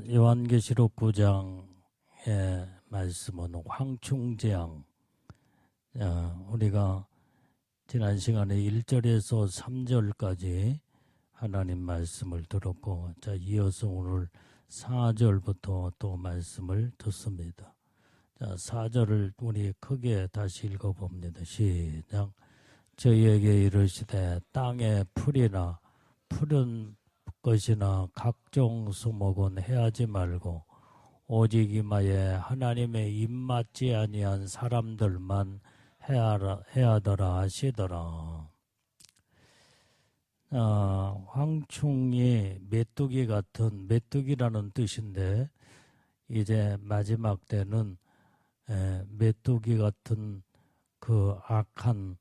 요한계시록 9장의 말씀은 황충재앙. 우리가 지난 시간에 1절에서 3절까지 하나님 말씀을 들었고, 이어서 오늘 4절부터 또 말씀을 듣습니다. 4절을 우리 크게 다시 읽어봅니다. 시작. 저희에게 이르시되 땅의 풀이나 푸른 것이나 각종 수목은 해하지 말고 오직 이마에 하나님의 입맞지 아니한 사람들만 해하더라 하시더라. 황충이 메뚜기 같은, 메뚜기라는 뜻인데 이제 마지막 때는 메뚜기 같은 그 악한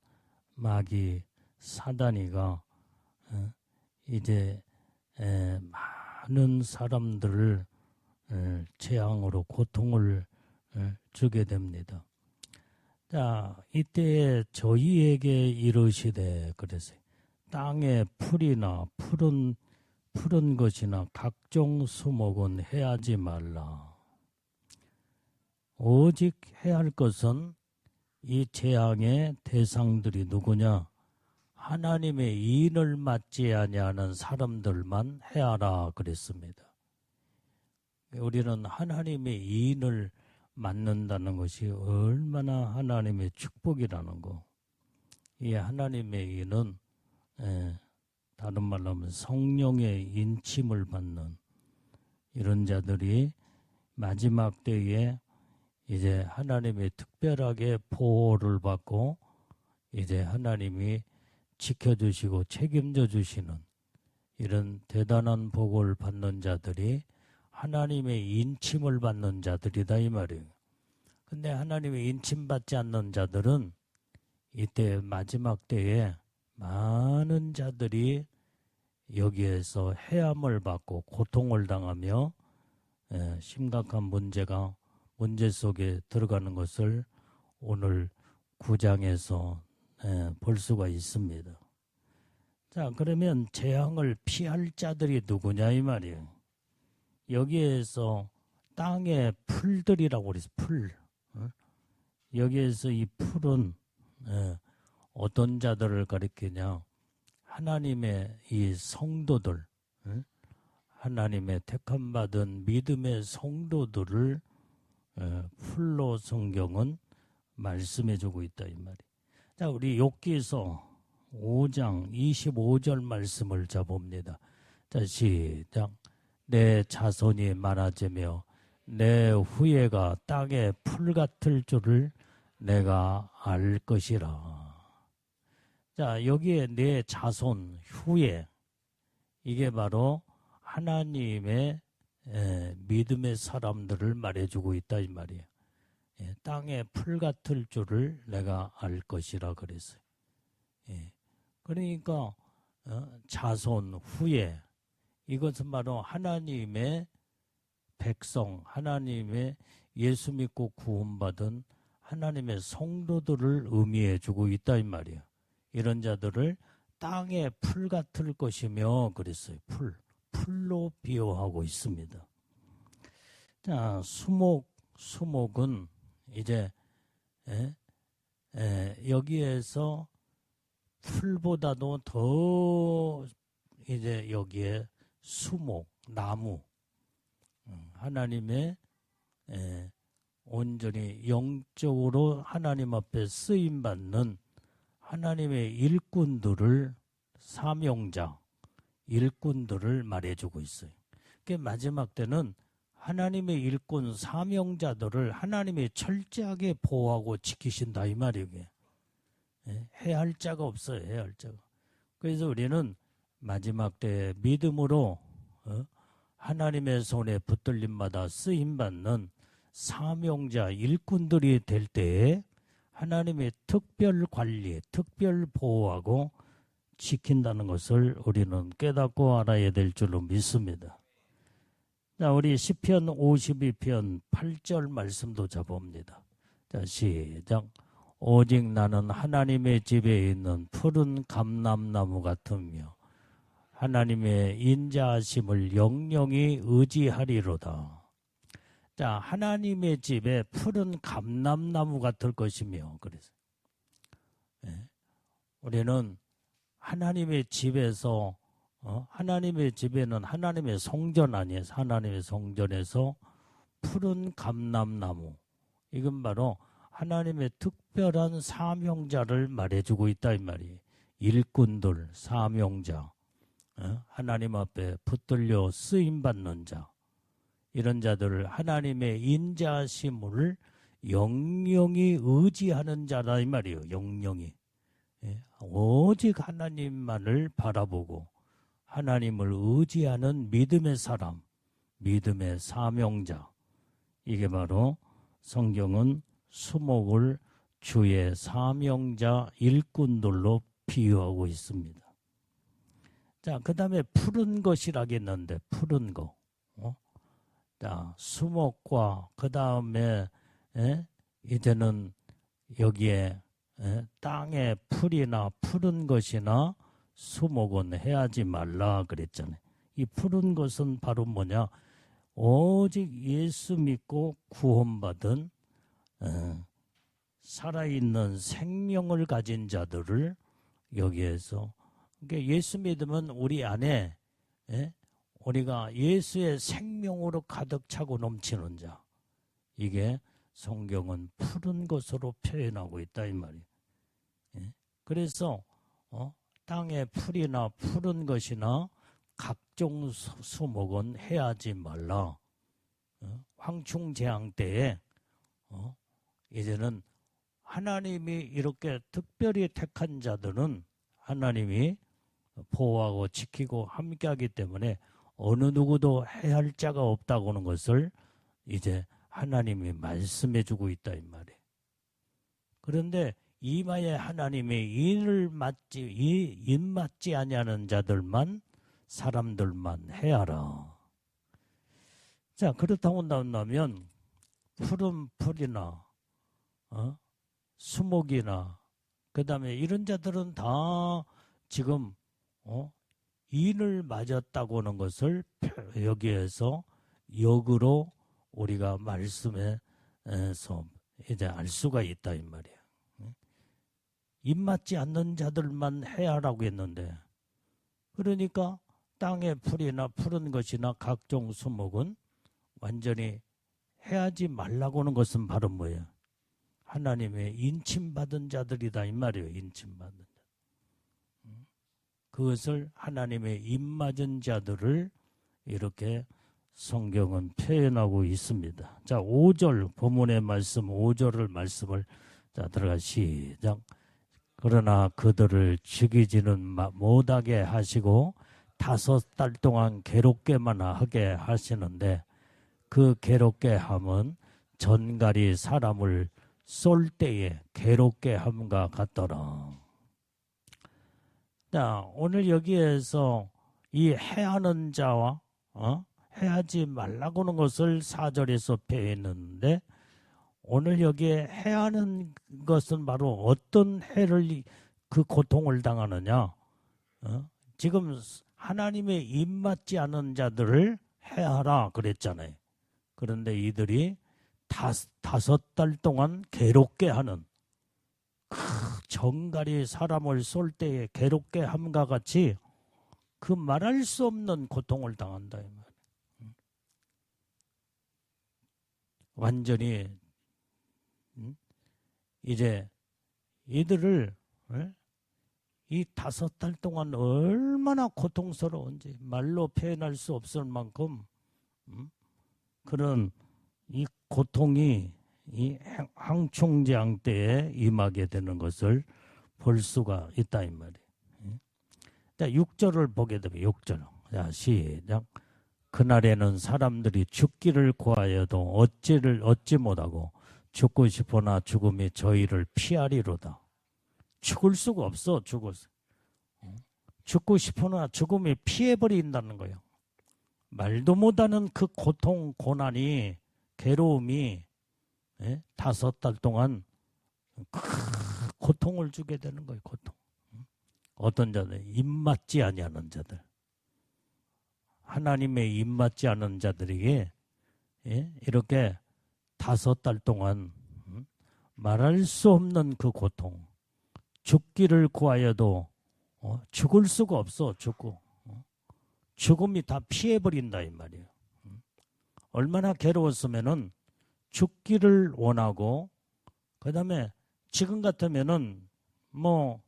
마귀 사단이가 이제 많은 사람들을 재앙으로 고통을 주게 됩니다. 자, 이때에 저희에게 이르시되 그랬어요. 땅의 풀이나 푸른 것이나 각종 수목은 해하지 말라. 오직 해야 할 것은 이 재앙의 대상들이 누구냐? 하나님의 인을 맞지 아니하는 사람들만 해하라 그랬습니다. 우리는 하나님의 인을 맞는다는 것이 얼마나 하나님의 축복이라는 거. 이 하나님의 인은 다른 말로 하면 성령의 인침을 받는 이런 자들이 마지막 때에 이제 하나님의 특별하게 보호를 받고 이제 하나님이 지켜주시고 책임져 주시는 이런 대단한 복을 받는 자들이 하나님의 인침을 받는 자들이다 이 말이에요. 근데 하나님의 인침받지 않는 자들은 이때 마지막 때에 많은 자들이 여기에서 해함을 받고 고통을 당하며 심각한 문제 속에 들어가는 것을 오늘 9장에서 볼 수가 있습니다. 자, 그러면 재앙을 피할 자들이 누구냐 이 말이에요. 여기에서 땅의 풀들이라고 그래서 풀. 여기에서 이 풀은 어떤 자들을 가리키냐? 하나님의 이 성도들, 하나님의 택함받은 믿음의 성도들을 풀로 성경은 말씀해주고 있다 이 말이에요. 자, 우리 욥기서 5장 25절 말씀을 잡봅니다. 자, 시작. 내 자손이 많아지며 내 후예가 땅의 풀 같을 줄을 내가 알 것이라. 자, 여기에 내 자손, 후예, 이게 바로 하나님의 믿음의 사람들을 말해주고 있다 이 말이에요. 땅의 풀 같을 줄을 내가 알 것이라 그랬어요. 그러니까 자손, 후예, 이것은 바로 하나님의 백성, 하나님의 예수 믿고 구원받은 하나님의 성도들을 의미해 주고 있다 이 말이에요. 이런 자들을 땅의 풀 같을 것이며 그랬어요. 풀로 비유하고 있습니다. 자, 수목은 이제 여기에서 풀보다도 더 이제 여기에 수목, 나무, 하나님의 온전히 영적으로 하나님 앞에 쓰임받는 하나님의 일꾼들을, 사명자, 일꾼들을 말해주고 있어요. 그 마지막 때는 하나님의 일꾼, 사명자들을 하나님이 철저하게 보호하고 지키신다 이 말이에요. 해야 할 자가 없어요. 해야 할 자가. 그래서 우리는 마지막 때 믿음으로 하나님의 손에 붙들림마다 쓰임받는 사명자, 일꾼들이 될 때에 하나님의 특별 관리, 특별 보호하고 지킨다는 것을 우리는 깨닫고 알아야 될 줄로 믿습니다. 자, 우리 시편 52편 8절 말씀도 잡아봅니다. 자, 시작. 오직 나는 하나님의 집에 있는 푸른 감람나무 같으며 하나님의 인자하심을 영영히 의지하리로다. 자, 하나님의 집에 푸른 감람나무가 될 것이며, 그래서 우리는 하나님의 집에서 하나님의 집에는 하나님의 성전 아니에요. 하나님의 성전에서 푸른 감람나무, 이건 바로 하나님의 특별한 사명자를 말해주고 있다 이 말이에요. 일꾼들, 사명자, 하나님 앞에 붙들려 쓰임받는 자, 이런 자들을 하나님의 인자심을 영영히 의지하는 자다 이 말이에요. 영영히. 오직 하나님만을 바라보고 하나님을 의지하는 믿음의 사람, 믿음의 사명자, 이게 바로 성경은 수목을 주의 사명자 일꾼들로 비유하고 있습니다. 자, 그 다음에 푸른 것이라겠는데, 푸른 거. 자, 수목과 그 다음에 이제는 여기에 땅에 풀이나 푸른 것이나 수목은 해하지 말라 그랬잖아요. 이 푸른 것은 바로 뭐냐? 오직 예수 믿고 구원받은 살아있는 생명을 가진 자들을 여기에서, 그러니까 예수 믿으면 우리 안에 우리가 예수의 생명으로 가득 차고 넘치는 자, 이게 성경은 푸른 것으로 표현하고 있다 이 말이에요. 그래서 땅의 풀이나 푸른 것이나 각종 수목은 해하지 말라. 황충재앙 때에 이제는 하나님이 이렇게 특별히 택한 자들은 하나님이 보호하고 지키고 함께하기 때문에 어느 누구도 해할 자가 없다고 하는 것을 이제 하나님이 말씀해 주고 있다 이 말이에요. 그런데 이마에 하나님의 인맞지 아니하는 자들만, 사람들만 해하라. 자, 그렇다고 나면 푸른 풀이나 수목이나 그 다음에 이런 자들은 다 지금 인을 맞았다고 하는 것을 여기에서 역으로 우리가 말씀에서 이제 알 수가 있다 이 말이에요. 입맞지 않는 자들만 해야라고 했는데, 그러니까 땅의 풀이나 푸른 것이나 각종 수목은 완전히 해하지 말라고 하는 것은 바로 뭐예요? 하나님의 인침받은 자들이다 이 말이에요. 인침받은 자. 그것을 하나님의 입맞은 자들을 이렇게 성경은 표현하고 있습니다. 자, 5절 본문의 말씀, 5절을 말씀을 자 들어가 시작. 그러나 그들을 죽이지는 못하게 하시고 5달 동안 괴롭게만 하게 하시는데, 그 괴롭게 함은 전갈이 사람을 쏠 때에 괴롭게 함과 같더라. 자, 오늘 여기에서 이 해하는 자와 해하지 말라고 하는 것을 4절에서 표현했는데, 오늘 여기에 해하는 것은 바로 어떤 해를, 그 고통을 당하느냐? 지금 하나님의 입맞지 않은 자들을 해하라 그랬잖아요. 그런데 이들이 5달 동안 괴롭게 하는, 정갈이 사람을 쏠 때에 괴롭게 함과 같이 그 말할 수 없는 고통을 당한다 이 말이에요. 완전히 이제 이들을 이 5달 동안 얼마나 고통스러운지 말로 표현할 수 없을 만큼 그런 이 고통이 이 황충재앙 때에 임하게 되는 것을 볼 수가 있다 이 말이에요. 자, 6절을 보게 되면 6절. 자, 시작. 그날에는 사람들이 죽기를 구하여도 얻지 못하고 죽고 싶으나 죽음이 저희를 피하리로다. 죽을 수가 없어. 죽고 싶으나 죽음이 피해버린다는 거예요. 말도 못하는 그 고통, 고난이, 괴로움이 5달 동안 고통을 주게 되는 거예요. 고통. 어떤 자들, 입맞지 아니하는 자들. 하나님의 입맞지 않은 자들에게 이렇게 5달 동안 말할 수 없는 그 고통, 죽기를 구하여도 죽을 수가 없어. 죽음이 다 피해버린다 이 말이에요. 얼마나 괴로웠으면은 죽기를 원하고, 그 다음에 지금 같으면은 뭐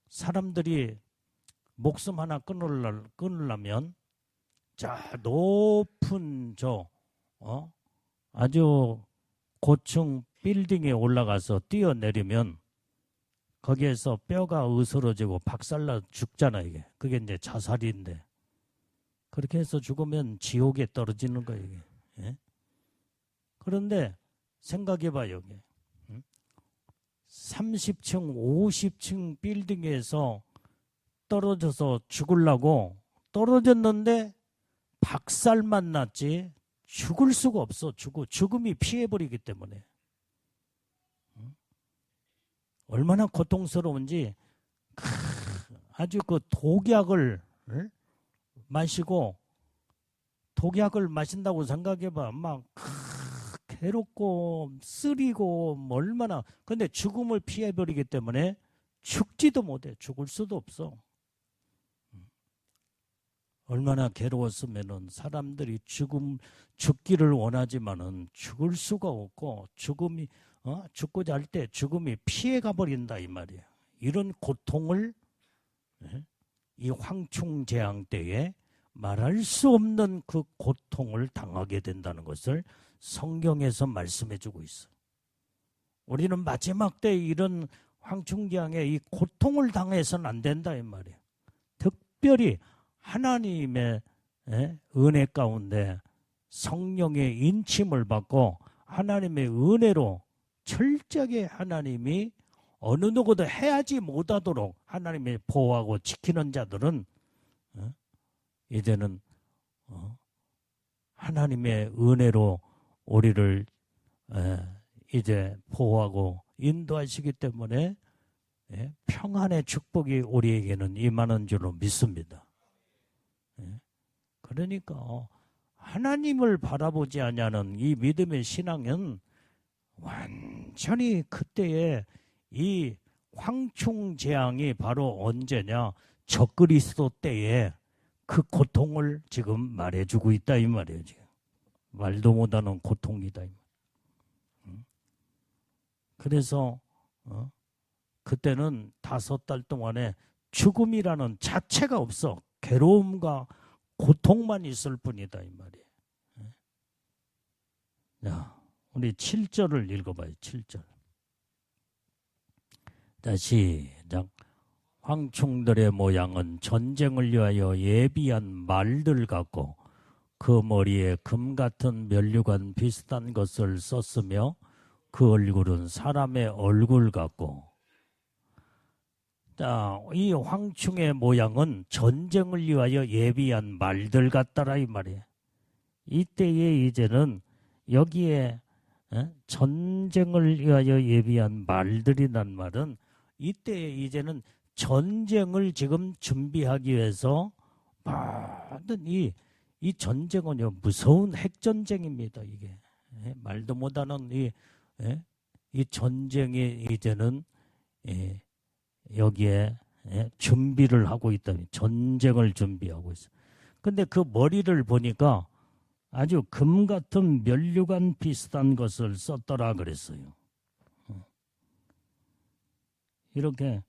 사람들이 목숨 하나 끊으려면 저 높은 아주 고층 빌딩에 올라가서 뛰어내리면 거기에서 뼈가 으스러지고 박살나 죽잖아 이게. 그게 이제 자살인데, 그렇게 해서 죽으면 지옥에 떨어지는 거예요 이게. 예? 그런데 생각해봐 여기. 30층, 50층 빌딩에서 떨어져서 죽으려고 떨어졌는데 박살만 났지 죽을 수가 없어. 죽음이 피해버리기 때문에. 얼마나 고통스러운지. 아주 그 독약을 마시고, 독약을 마신다고 생각해봐. 막 괴롭고 쓰리고 얼마나. 근데 죽음을 피해버리기 때문에 죽지도 못해. 죽을 수도 없어. 얼마나 괴로웠으면은 사람들이 죽기를 원하지만은 죽을 수가 없고, 죽고자 할 때 죽음이 피해가 버린다 이 말이에요. 이런 고통을 이 황충재앙 때에 말할 수 없는 그 고통을 당하게 된다는 것을 성경에서 말씀해 주고 있어. 우리는 마지막 때 이런 황충재앙에 이 고통을 당해서는 안 된다 이 말이에요. 특별히 하나님의 은혜 가운데 성령의 인침을 받고 하나님의 은혜로 철저하게 하나님이 어느 누구도 해하지 못하도록 하나님이 보호하고 지키는 자들은 이제는 하나님의 은혜로 우리를 이제 보호하고 인도하시기 때문에 평안의 축복이 우리에게는 임하는 줄로 믿습니다. 그러니까 하나님을 바라보지 않냐는 이 믿음의 신앙은 완전히 그때의 이 황충재앙이 바로 언제냐, 적그리스도 때에 그 고통을 지금 말해주고 있다 이 말이에요. 지금 말도 못하는 고통이다. 그래서 그때는 5달 동안에 죽음이라는 자체가 없어. 괴로움과 고통만 있을 뿐이다 이 말이에요. 자, 우리 7절을 읽어봐요. 7절. 자, 시작. 황충들의 모양은 전쟁을 위하여 예비한 말들 같고 그 머리에 금 같은 면류관 비슷한 것을 썼으며 그 얼굴은 사람의 얼굴 같고. 자, 이 황충의 모양은 전쟁을 위하여 예비한 말들 같더라 이 말이에요. 이때에 이제는 여기에 전쟁을 위하여 예비한 말들이란 말은 이때에 이제는 전쟁을 지금 준비하기 위해서 많은 이 전쟁은요 무서운 핵전쟁입니다. 이게 말도 못하는 이 전쟁이 이제는 여기에 준비를 하고 있다. 전쟁을 준비하고 있어. 근데 그 머리를 보니까 아주 금 같은 면류관 비슷한 것을 썼더라 그랬어요. 이렇게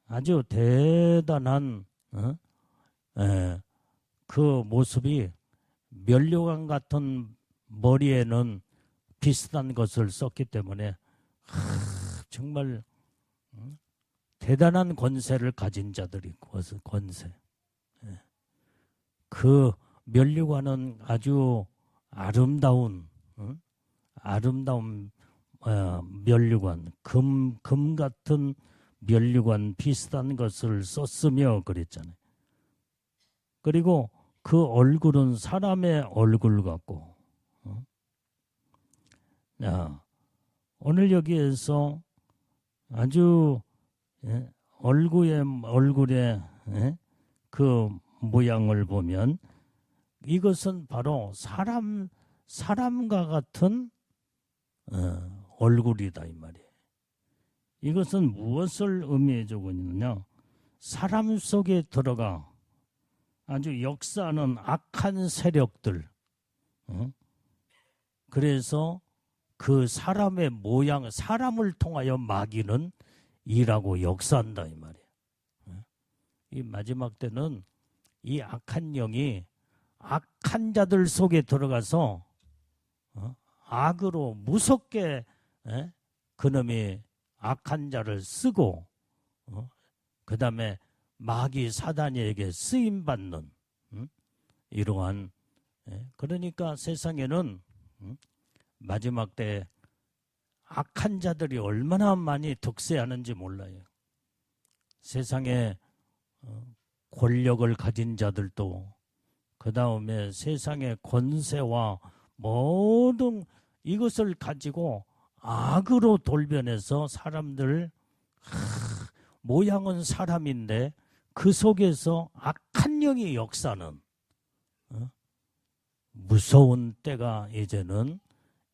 아주 대단한 그 모습이 면류관 같은 머리에는 비슷한 것을 썼기 때문에 정말 대단한 권세를 가진 자들이 권세. 그 면류관은 아주 아름다운 면류관, 금 같은 면류관 비슷한 것을 썼으며 그랬잖아요. 그리고 그 얼굴은 사람의 얼굴 같고. 오늘 여기에서 아주 얼굴에 그 모양을 보면 이것은 바로 사람과 같은 얼굴이다 이 말이에요. 이것은 무엇을 의미해 주고 있느냐? 사람 속에 들어가 아주 역사하는 악한 세력들, 그래서 그 사람의 모양, 사람을 통하여 마귀는 일하고 역사한다 이 말이에요. 이 마지막 때는 이 악한 영이 악한 자들 속에 들어가서 악으로 무섭게 그놈이 악한 자를 쓰고 그 다음에 마귀 사단에게 쓰임받는 이러한, 그러니까 세상에는 마지막 때 악한 자들이 얼마나 많이 득세하는지 몰라요. 세상에 권력을 가진 자들도, 그 다음에 세상의 권세와 모든 이것을 가지고 악으로 돌변해서 사람들, 모양은 사람인데 그 속에서 악한 영이 역사는 무서운 때가 이제는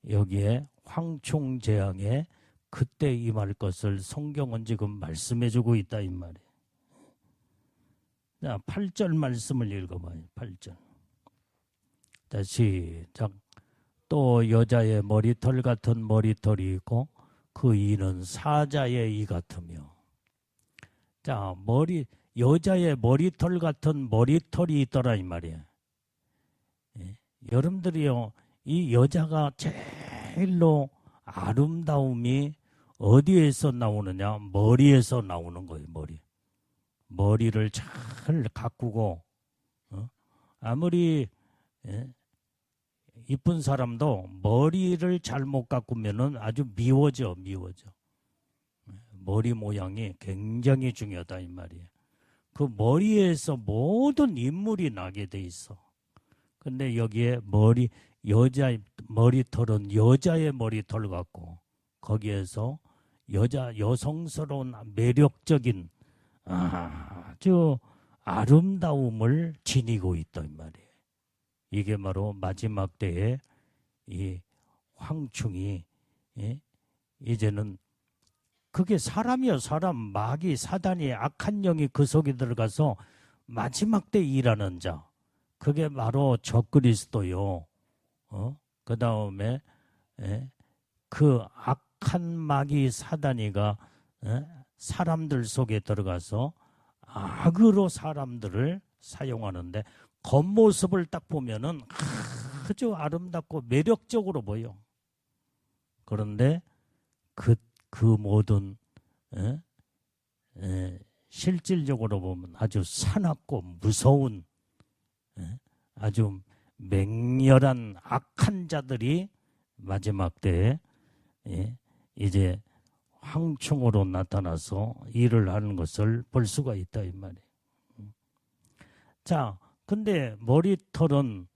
여기에 황충재앙에 그때 임할 것을 성경은 지금 말씀해 주고 있다 이 말이에요. 자, 8절 말씀을 읽어봐요. 8절. 자, 시작. 또 여자의 머리털 같은 머리털이 있고 그 이는 사자의 이 같으며. 자, 여자의 머리털 같은 머리털이 있더라 이 말이에요. 여러분들이요, 이 여자가 제일로 아름다움이 어디에서 나오느냐? 머리에서 나오는 거예요. 머리를 잘 가꾸고, 아무리 이쁜 사람도 머리를 잘못 가꾸면은 아주 미워져. 머리 모양이 굉장히 중요하다 이 말이에요. 그 머리에서 모든 인물이 나게 돼 있어. 근데 여기에 여자의 머리털은 여자의 머리털 같고, 거기에서 여성스러운 매력적인 아주 아름다움을 지니고 있다 이 말이에요. 이게 바로 마지막 때에 이 황충이, 이제는 그게 사람이요, 사람. 마귀 사단이 악한 영이 그 속에 들어가서 마지막 때 일하는 자, 그게 바로 적그리스도요. 그 다음에 그 악한 마귀 사단이가 사람들 속에 들어가서 악으로 사람들을 사용하는데, 겉모습을 딱 보면은 아주 아름답고 매력적으로 보여. 그런데 그 모든 실질적으로 보면 아주 사납고 무서운, 아주 맹렬한 악한 자들이 마지막 때에 이제 황충으로 나타나서 일을 하는 것을 볼 수가 있다 이 말이에요. 자, 근데 머리털은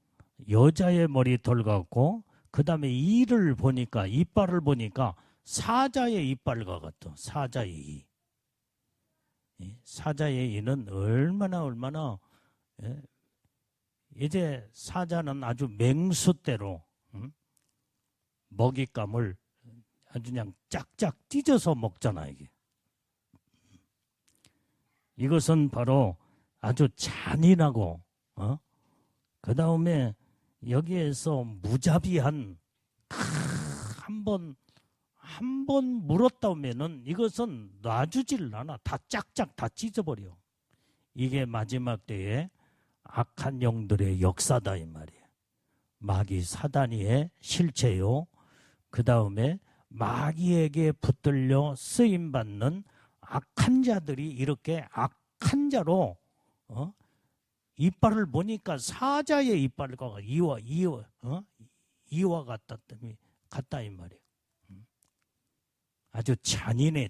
여자의 머리털 같고, 그 다음에 이를 보니까, 이빨을 보니까 사자의 이빨과 같아. 사자의 이. 사자의 이는 얼마나 이제 사자는 아주 맹수대로 먹잇감을 아주 그냥 짝짝 찢어서 먹잖아 이게. 이것은 바로 아주 잔인하고, 그 다음에 여기에서 무자비한, 한 번 물었다면은 이것은 놔주질 않아. 다 짝짝 다 찢어버려. 이게 마지막 때에 악한 영들의 역사다 이 말이에요. 마귀 사단이의 실체요. 그 다음에 마귀에게 붙들려 쓰임받는 악한 자들이 이렇게 악한 자로, 이빨을 보니까 사자의 이빨과 이와 같다 이 말이에요. 아주 잔인해.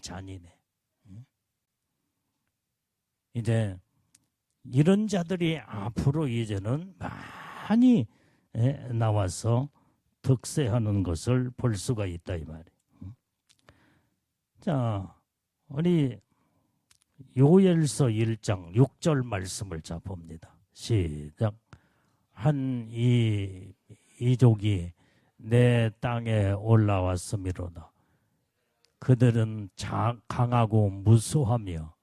이제 이런 자들이 앞으로 이제는 많이 나와서 득세하는 것을 볼 수가 있다 이 말이에요. 자, 우리 요엘서 1장 6절 말씀을 자 봅니다. 시작. 한 이족이 내 땅에 올라왔음이로다. 그들은 강하고 무수하며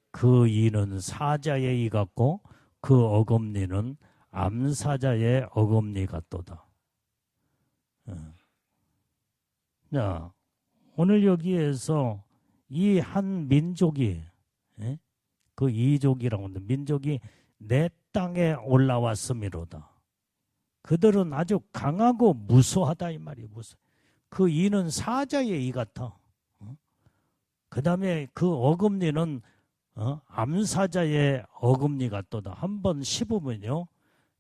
그 이는 사자의 이 같고 그 어금니는 암사자의 어금니 같도다. 자, 오늘 여기에서 이 한 민족이, 그 이족이라고 하는데 민족이 내 땅에 올라왔음이로다. 그들은 아주 강하고 무수하다 이 말이에요. 그 이는 사자의 이 같아. 그 다음에 그 어금니는 암사자의 어금니 같도다. 한번 씹으면요,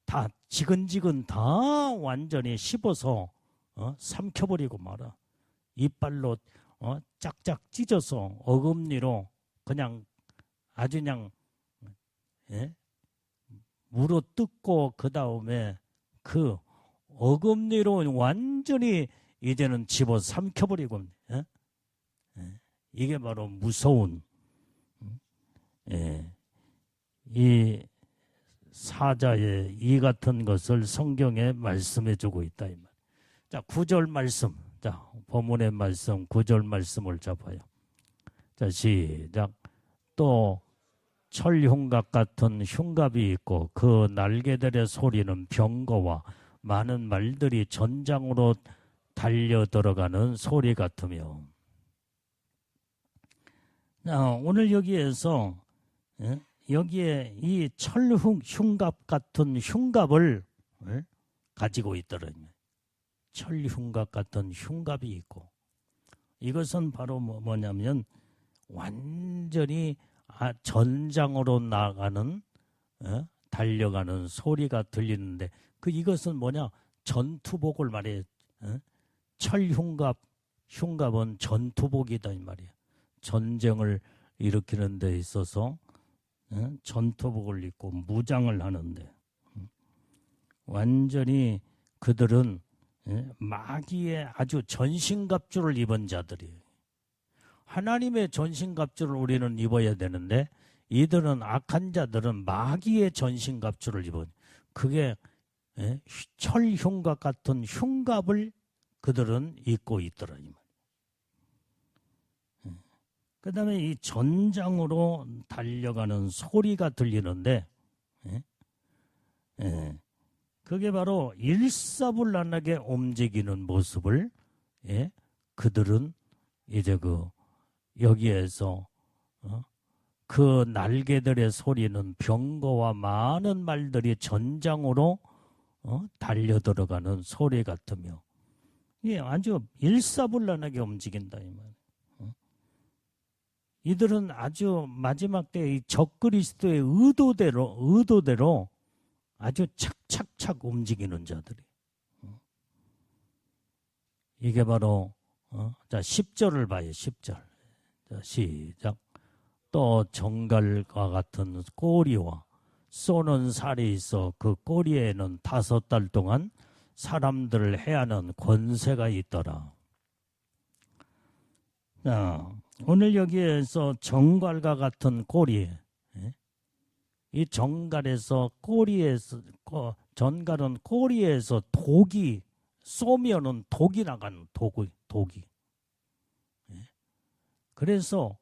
다 지근지근 다 완전히 씹어서 삼켜버리고 말아. 이빨로 짝짝 찢어서 어금니로 그냥 아주 그냥 물어 뜯고 그 다음에 그 어금니로 완전히 이제는 집어 삼켜버리고 이게 바로 무서운 이 사자의 이 같은 것을 성경에 말씀해주고 있다 이 말. 자, 9절 말씀. 자, 본문의 말씀 9절 말씀을 잡아요. 자, 시작. 또 철흉갑 같은 흉갑이 있고 그 날개들의 소리는 병거와 많은 말들이 전장으로 달려 들어가는 소리 같으며. 오늘 여기에서 여기에 이 철흉갑 같은 흉갑을 가지고 있더라고요. 철흉갑 같은 흉갑이 있고, 이것은 바로 뭐냐면 완전히 전장으로 나가는 달려가는 소리가 들리는데, 이것은 뭐냐? 전투복을 말해요. 흉갑은 전투복이다 이 말이에요. 전쟁을 일으키는 데 있어서 전투복을 입고 무장을 하는데, 완전히 그들은 마귀의 아주 전신갑주를 입은 자들이에요. 하나님의 전신갑주를 우리는 입어야 되는데 이들은 악한 자들은 마귀의 전신갑주를 입은, 그게 철흉갑 같은 흉갑을 그들은 입고 있더라 이 말. 그 다음에 이 전장으로 달려가는 소리가 들리는데, 그게 바로 일사불란하게 움직이는 모습을 그들은 이제 여기에서 그 날개들의 소리는 병거와 많은 말들이 전장으로 달려 들어가는 소리 같으며, 아주 일사불란하게 움직인다 이 말. 이들은 아주 마지막 때 이 적그리스도의 의도대로 아주 착착착 움직이는 자들이. 이게 바로 자 10절을 봐요. 10절. 자, 시작. 또 정갈과 같은 꼬리와 쏘는 살이 있어 그 꼬리에는 5달 동안 사람들을 해하는 권세가 있더라. 자, 오늘 여기에서 정갈과 같은 꼬리, 이 정갈에서 전갈은 꼬리에서 독이 쏘면은 독이 나가는 독이. 그래서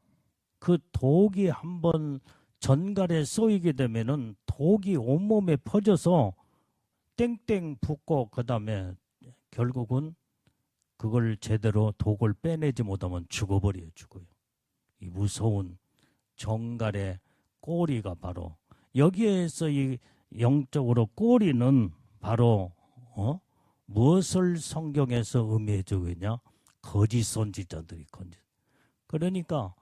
그 독이 한번 전갈에 쏘이게 되면은 독이 온몸에 퍼져서 땡땡 붓고 그 다음에 결국은 그걸 제대로 독을 빼내지 못하면 죽어요. 이 무서운 정갈의 꼬리가 바로 여기에서 이 영적으로 꼬리는 바로 무엇을 성경에서 의미해주고 있냐? 거짓 선지자들이 그러니까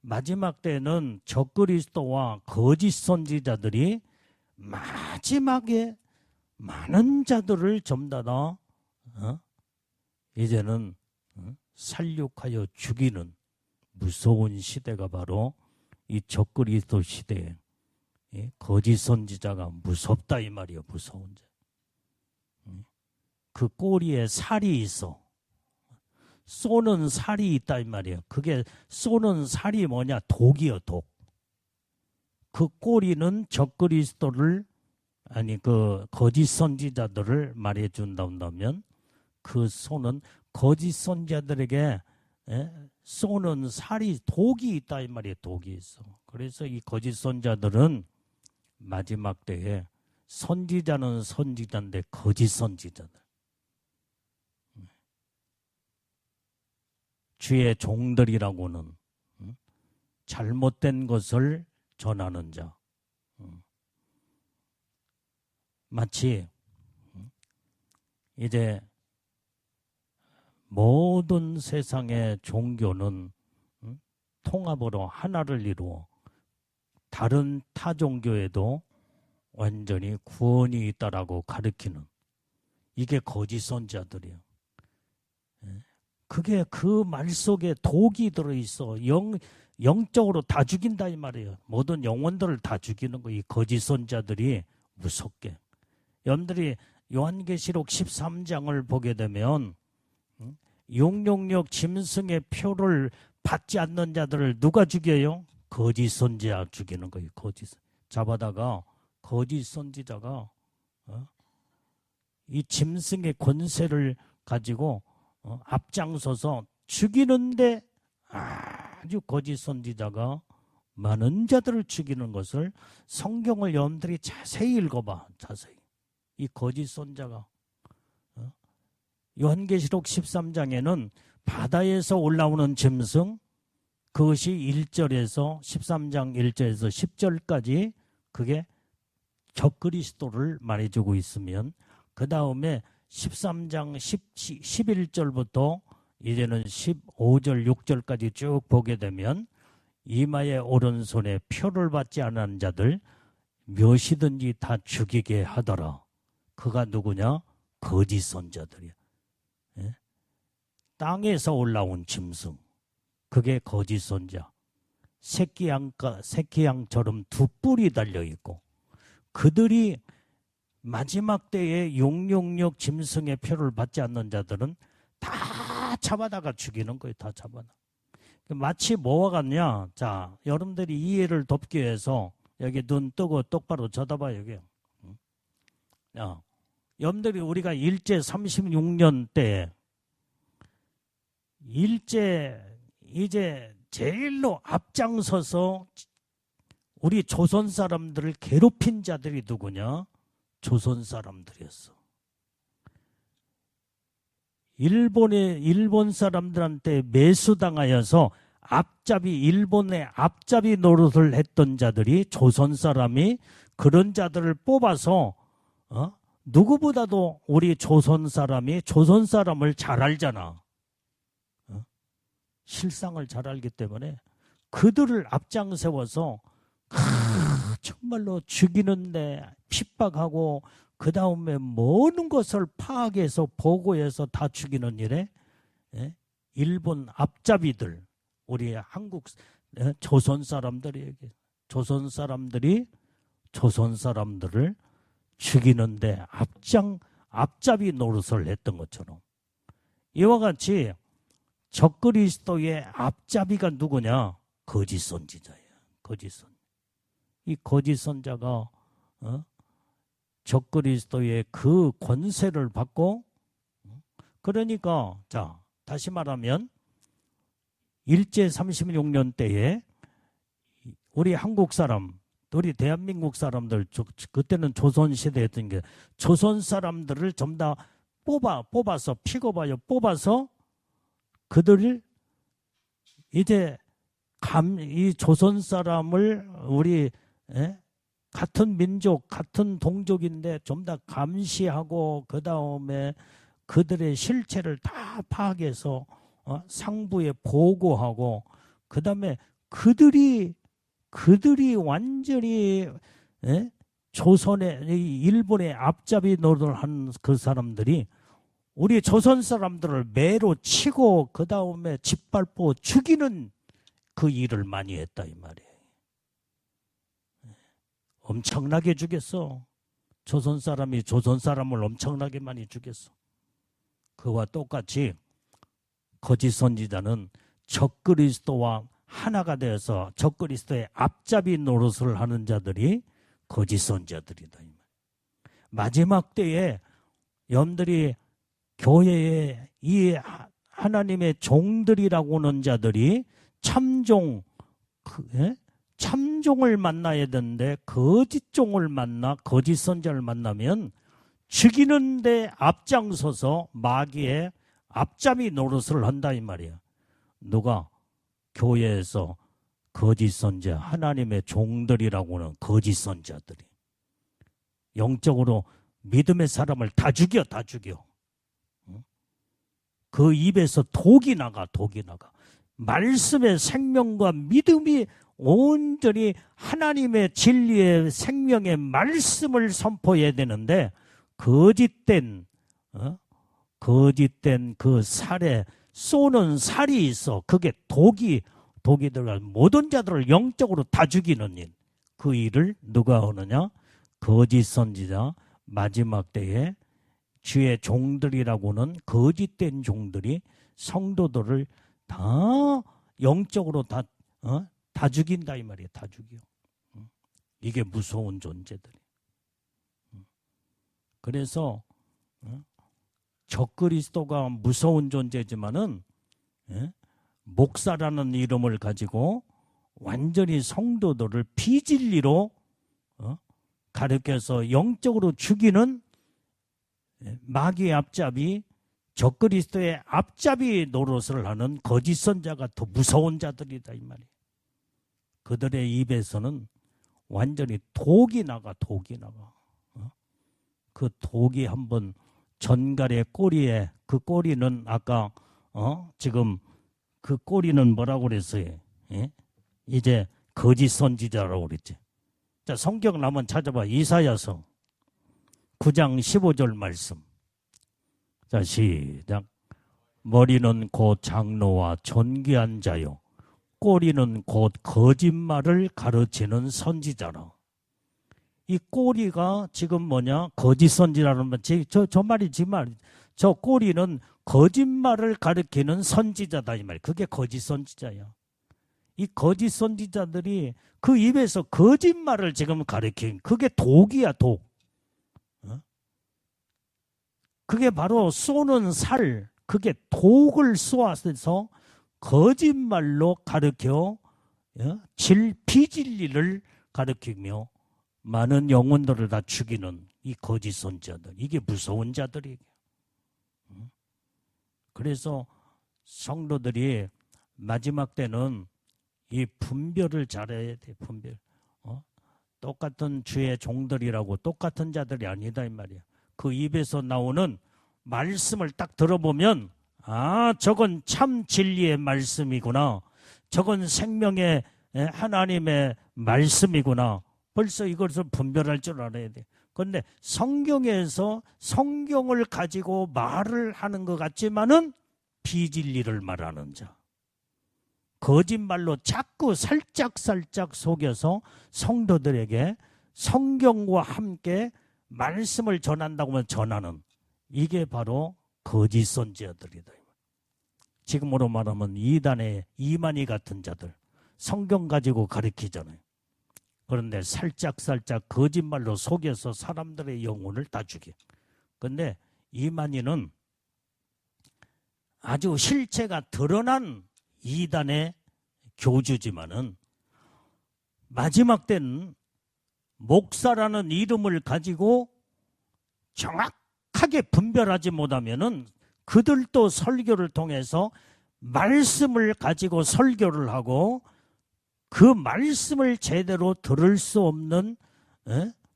마지막 때는 적그리스도와 거짓 선지자들이 마지막에 많은 자들을 점다다 이제는 살육하여 죽이는 무서운 시대가 바로 이 적그리스도 시대에 거짓 선지자가 무섭다 이 말이에요. 무서운 자. 그 꼬리에 살이 있어. 쏘는 살이 있다 이 말이에요. 그게 쏘는 살이 뭐냐? 독이요, 독. 그 꼬리는 적그리스도를 아니 그 거짓 선지자들을 말해 준다면 그 손은 거짓 선지자들에게 쏘는 살이 독이 있다 이 말이에요. 독이 있어. 그래서 이 거짓 선지자들은 마지막 때에 선지자는 선지자인데 거짓 선지자들, 주의 종들이라고는 잘못된 것을 전하는 자, 마치 이제 모든 세상의 종교는 통합으로 하나를 이루어 다른 타 종교에도 완전히 구원이 있다라고 가르치는 이게 거짓 선지자들이에요. 그게 그 말 속에 독이 들어있어. 영적으로 다 죽인다 이 말이에요. 모든 영혼들을 다 죽이는 거. 이 거짓 선지자들이 무섭게. 여러분들이 요한계시록 13장을 보게 되면 666 짐승의 표를 받지 않는 자들을 누가 죽여요? 거짓 선지자 죽이는 거예요. 거짓 잡아다가 거짓 선지자가 이 짐승의 권세를 가지고 앞장서서 죽이는데 아주 거짓 선지자가 많은 자들을 죽이는 것을 성경을 여러분들이 자세히 읽어봐. 자세히. 이 거짓 선지자가 요한계시록 13장에는 바다에서 올라오는 짐승, 그것이 1절에서 13장 1절에서 10절까지 그게 적그리스도를 말해주고 있으면 그 다음에 13장 11절부터 이제는 15절 6절까지 쭉 보게 되면 이마의 오른손에 표를 받지 않은 자들 몇이든지 다 죽이게 하더라. 그가 누구냐? 거짓 선자들이야. 예? 땅에서 올라온 짐승, 그게 거짓 선자. 새끼양처럼 두 뿔이 달려있고 그들이 마지막 때에 666 짐승의 표를 받지 않는 자들은 다 잡아다가 죽이는 거예요. 다 잡아다. 마치 뭐와 같냐? 자, 여러분들이 이해를 돕기 위해서 여기 눈 뜨고 똑바로 쳐다봐요. 여기. 야, 여러분들이 우리가 일제 36년 때 이제 제일로 앞장서서 우리 조선 사람들을 괴롭힌 자들이 누구냐? 조선 사람들이었어. 일본 사람들한테 매수당하여서 일본의 앞잡이 노릇을 했던 자들이 조선 사람이 그런 자들을 뽑아서 누구보다도 우리 조선 사람을 잘 알잖아. 실상을 잘 알기 때문에 그들을 앞장 세워서 정말로 죽이는데 핍박하고 그 다음에 모든 것을 파악해서 보고해서 다 죽이는 일에 일본 앞잡이들, 우리 한국 조선 사람들이 조선 사람들을 죽이는데 앞잡이 노릇을 했던 것처럼 이와 같이 적그리스도의 앞잡이가 누구냐? 거짓 선지자예요. 거짓 선지자. 이 거짓 선자가 적그리스도의 그 권세를 받고 그러니까 자 다시 말하면 일제 36년 때에 우리 한국 사람, 우리 대한민국 사람들 그때는 조선시대였던 게 조선 사람들을 전부 다 뽑아서 픽업하여 뽑아서 그들을 이제 이 조선 사람을 우리 같은 민족, 같은 동족인데 좀 더 감시하고 그 다음에 그들의 실체를 다 파악해서 상부에 보고하고 그 다음에 그들이 완전히 일본의 앞잡이 노릇을 한 그 사람들이 우리 조선 사람들을 매로 치고 그 다음에 짓밟고 죽이는 그 일을 많이 했다 이 말이에요. 엄청나게 죽였어. 조선 사람이 조선 사람을 엄청나게 많이 죽였어. 그와 똑같이 거짓 선지자는 적그리스도와 하나가 되어서 적그리스도의 앞잡이 노릇을 하는 자들이 거짓 선지자들이다. 마지막 때에 여러분들이 교회에 이 하나님의 종들이라고 하는 자들이 참종을 만나야 되는데 거짓 종을 만나 거짓 선자를 만나면 죽이는데 앞장서서 마귀의 앞잡이 노릇을 한다 이 말이야. 누가? 교회에서 거짓 선자, 하나님의 종들이라고 하는 거짓 선자들이 영적으로 믿음의 사람을 다 죽여. 그 입에서 독이 나가. 말씀의 생명과 믿음이 온전히 하나님의 진리의 생명의 말씀을 선포해야 되는데 거짓된 그 살에 쏘는 살이 있어. 그게 독이 들어가 모든 자들을 영적으로 다 죽이는 일. 그 일을 누가 하느냐? 거짓 선지자, 마지막 때에 주의 종들이라고는 거짓된 종들이 성도들을 다 영적으로 다 죽인다 이 말이에요. 다 죽여. 이게 무서운 존재들이. 그래서 적그리스도가 무서운 존재지만은 목사라는 이름을 가지고 완전히 성도들을 비진리로 가르쳐서 영적으로 죽이는 마귀의 앞잡이, 적그리스도의 앞잡이 노릇을 하는 거짓 선자가 더 무서운 자들이다 이 말이에요. 그들의 입에서는 완전히 독이 나가. 그 독이 한번 전갈의 꼬리에, 그 꼬리는 아까 지금 그 꼬리는 뭐라고 그랬어요? 이제 거짓 선지자라고 그랬지. 자, 성경 한번 찾아봐. 이사야서 9장 15절 말씀. 자, 시작. 머리는 곧 장로와 존귀한 자요, 꼬리는 곧 거짓말을 가르치는 선지자라. 이 꼬리가 지금 뭐냐? 거짓 선지자라는 말. 저 말이지 말. 저 꼬리는 거짓말을 가르치는 선지자다 이 말. 그게 거짓 선지자야. 이 거짓 선지자들이 그 입에서 거짓말을 지금 가르치는, 그게 독이야, 독. 그게 바로 쏘는 살, 그게 독을 쏘아서 거짓말로 가르쳐 비진리를 가르치며 많은 영혼들을 다 죽이는 이 거짓 선지자들. 이게 무서운 자들이에요. 그래서 성도들이 마지막 때는 이 분별을 잘해야 돼. 분별. 똑같은 주의 종들이라고 똑같은 자들이 아니다 이 말이야. 그 입에서 나오는 말씀을 딱 들어보면 저건 참 진리의 말씀이구나. 저건 생명의 하나님의 말씀이구나. 벌써 이것을 분별할 줄 알아야 돼. 그런데 성경에서 성경을 가지고 말을 하는 것 같지만은 비진리를 말하는 자. 거짓말로 자꾸 살짝 속여서 성도들에게 성경과 함께 말씀을 전한다고 하면 전하는, 이게 바로 거짓 선지자들이다. 지금으로 말하면 이단의 이만희 같은 자들, 성경 가지고 가르치잖아요. 그런데 살짝 거짓말로 속여서 사람들의 영혼을 다 죽여. 그런데 이만희는 아주 실체가 드러난 이단의 교주지만은 마지막 때는 목사라는 이름을 가지고 정확하게 분별하지 못하면은 그들도 설교를 통해서 말씀을 가지고 설교를 하고 그 말씀을 제대로 들을 수 없는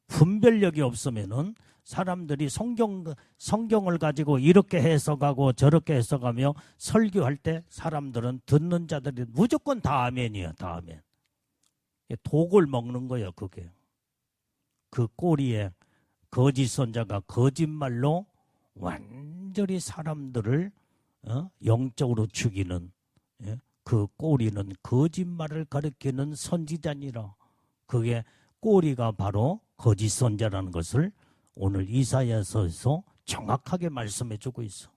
분별력이 없으면은 사람들이 성경을 가지고 이렇게 해석하고 저렇게 해석하며 설교할 때 사람들은 듣는 자들이 무조건 다 아멘이야. 다 아멘. 독을 먹는 거예요. 그게. 그 꼬리에 거짓 선자가 거짓말로 완전히 사람들을 영적으로 죽이는, 그 꼬리는 거짓말을 가리키는 선지자니라. 그게 꼬리가 바로 거짓 선자라는 것을 오늘 이사야서에서 정확하게 말씀해주고 있어.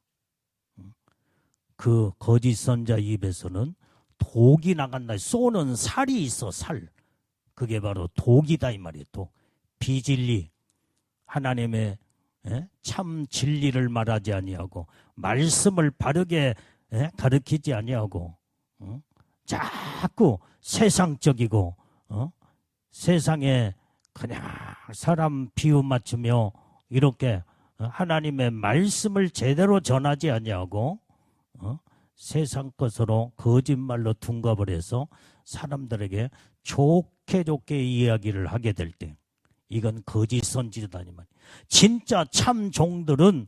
그 거짓 선자 입에서는 독이 나간다. 쏘는 살이 있어. 살. 그게 바로 독이다 이 말이에요. 독. 비진리. 하나님의 참 진리를 말하지 아니하고 말씀을 바르게 가르치지 아니하고 자꾸 세상적이고 세상에 그냥 사람 비유 맞추며 이렇게 하나님의 말씀을 제대로 전하지 아니하고 세상 것으로 거짓말로 둔갑을 해서 사람들에게 좋게 이야기를 하게 될 때 이건 거짓 선지자다니 말이에요. 진짜 참 종들은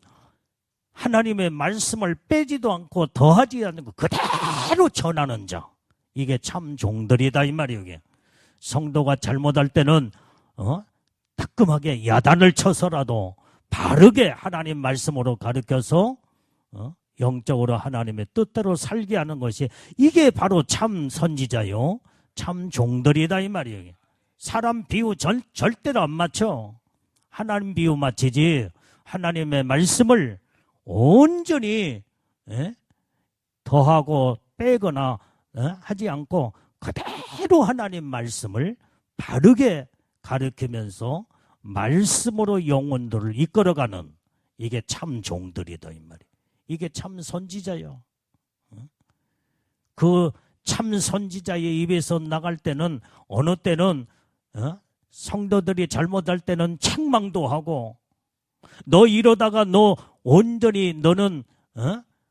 하나님의 말씀을 빼지도 않고 더하지 않는 거 그대로 전하는 자, 이게 참 종들이다 이 말이에요. 이게. 성도가 잘못할 때는 따끔하게 야단을 쳐서라도 바르게 하나님 말씀으로 가르쳐서 영적으로 하나님의 뜻대로 살게 하는 것이 이게 바로 참 선지자요 참 종들이다 이 말이에요. 사람 비유 절대로 안 맞춰. 하나님 비유 맞히지 하나님의 말씀을 온전히 더하고 빼거나 하지 않고 그대로 하나님 말씀을 바르게 가르치면서 말씀으로 영혼들을 이끌어가는 이게 참 종들이다 이 말이에요. 이게 참 선지자요. 그 참 선지자의 입에서 나갈 때는 어느 때는 성도들이 잘못할 때는 책망도 하고 너 이러다가 너 온전히 너는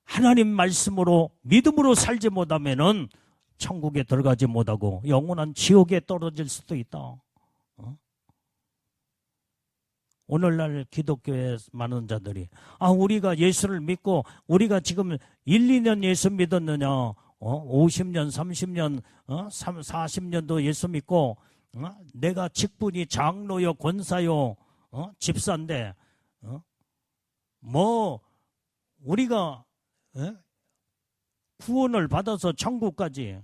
하나님 말씀으로 믿음으로 살지 못하면은 천국에 들어가지 못하고 영원한 지옥에 떨어질 수도 있다. 오늘날 기독교의 많은 자들이 우리가 예수를 믿고 우리가 지금 1, 2년 예수 믿었느냐 50년, 30년, 40년도 예수 믿고 내가 직분이 장로요, 권사요, 집사인데 뭐 우리가 구원을 받아서 천국까지.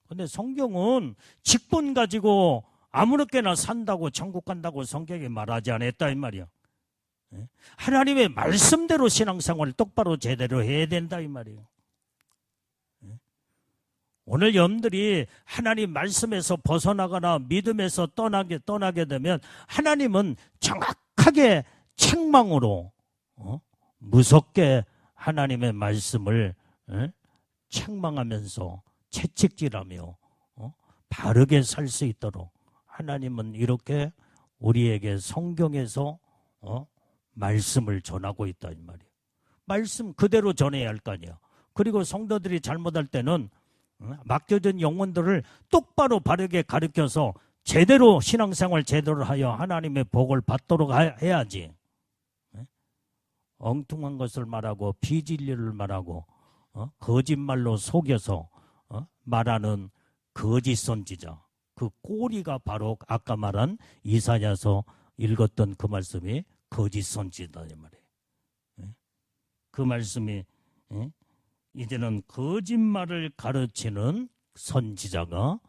근데 성경은 직분 가지고 아무렇게나 산다고 천국 간다고 성경에 말하지 않았다 이 말이야. 하나님의 말씀대로 신앙생활을 똑바로 제대로 해야 된다 이 말이에요. 오늘 여러분들이 하나님 말씀에서 벗어나거나 믿음에서 떠나게 되면 하나님은 정확하게 책망으로 무섭게 하나님의 말씀을 책망하면서 채찍질하며 바르게 살 수 있도록 하나님은 이렇게 우리에게 성경에서 말씀을 전하고 있다 이 말이에요. 말씀 그대로 전해야 할 거 아니야. 그리고 성도들이 잘못할 때는 맡겨진 영혼들을 똑바로 바르게 가르쳐서 제대로 신앙생활 제대로 하여 하나님의 복을 받도록 해야지. 엉뚱한 것을 말하고 비진리를 말하고 거짓말로 속여서 말하는 거짓 선지자, 그 꼬리가 바로 아까 말한 이사야서 읽었던 그 말씀이 거짓 선지자다 이 말이에요. 그 말씀이 이제는 거짓말을 가르치는 선지자가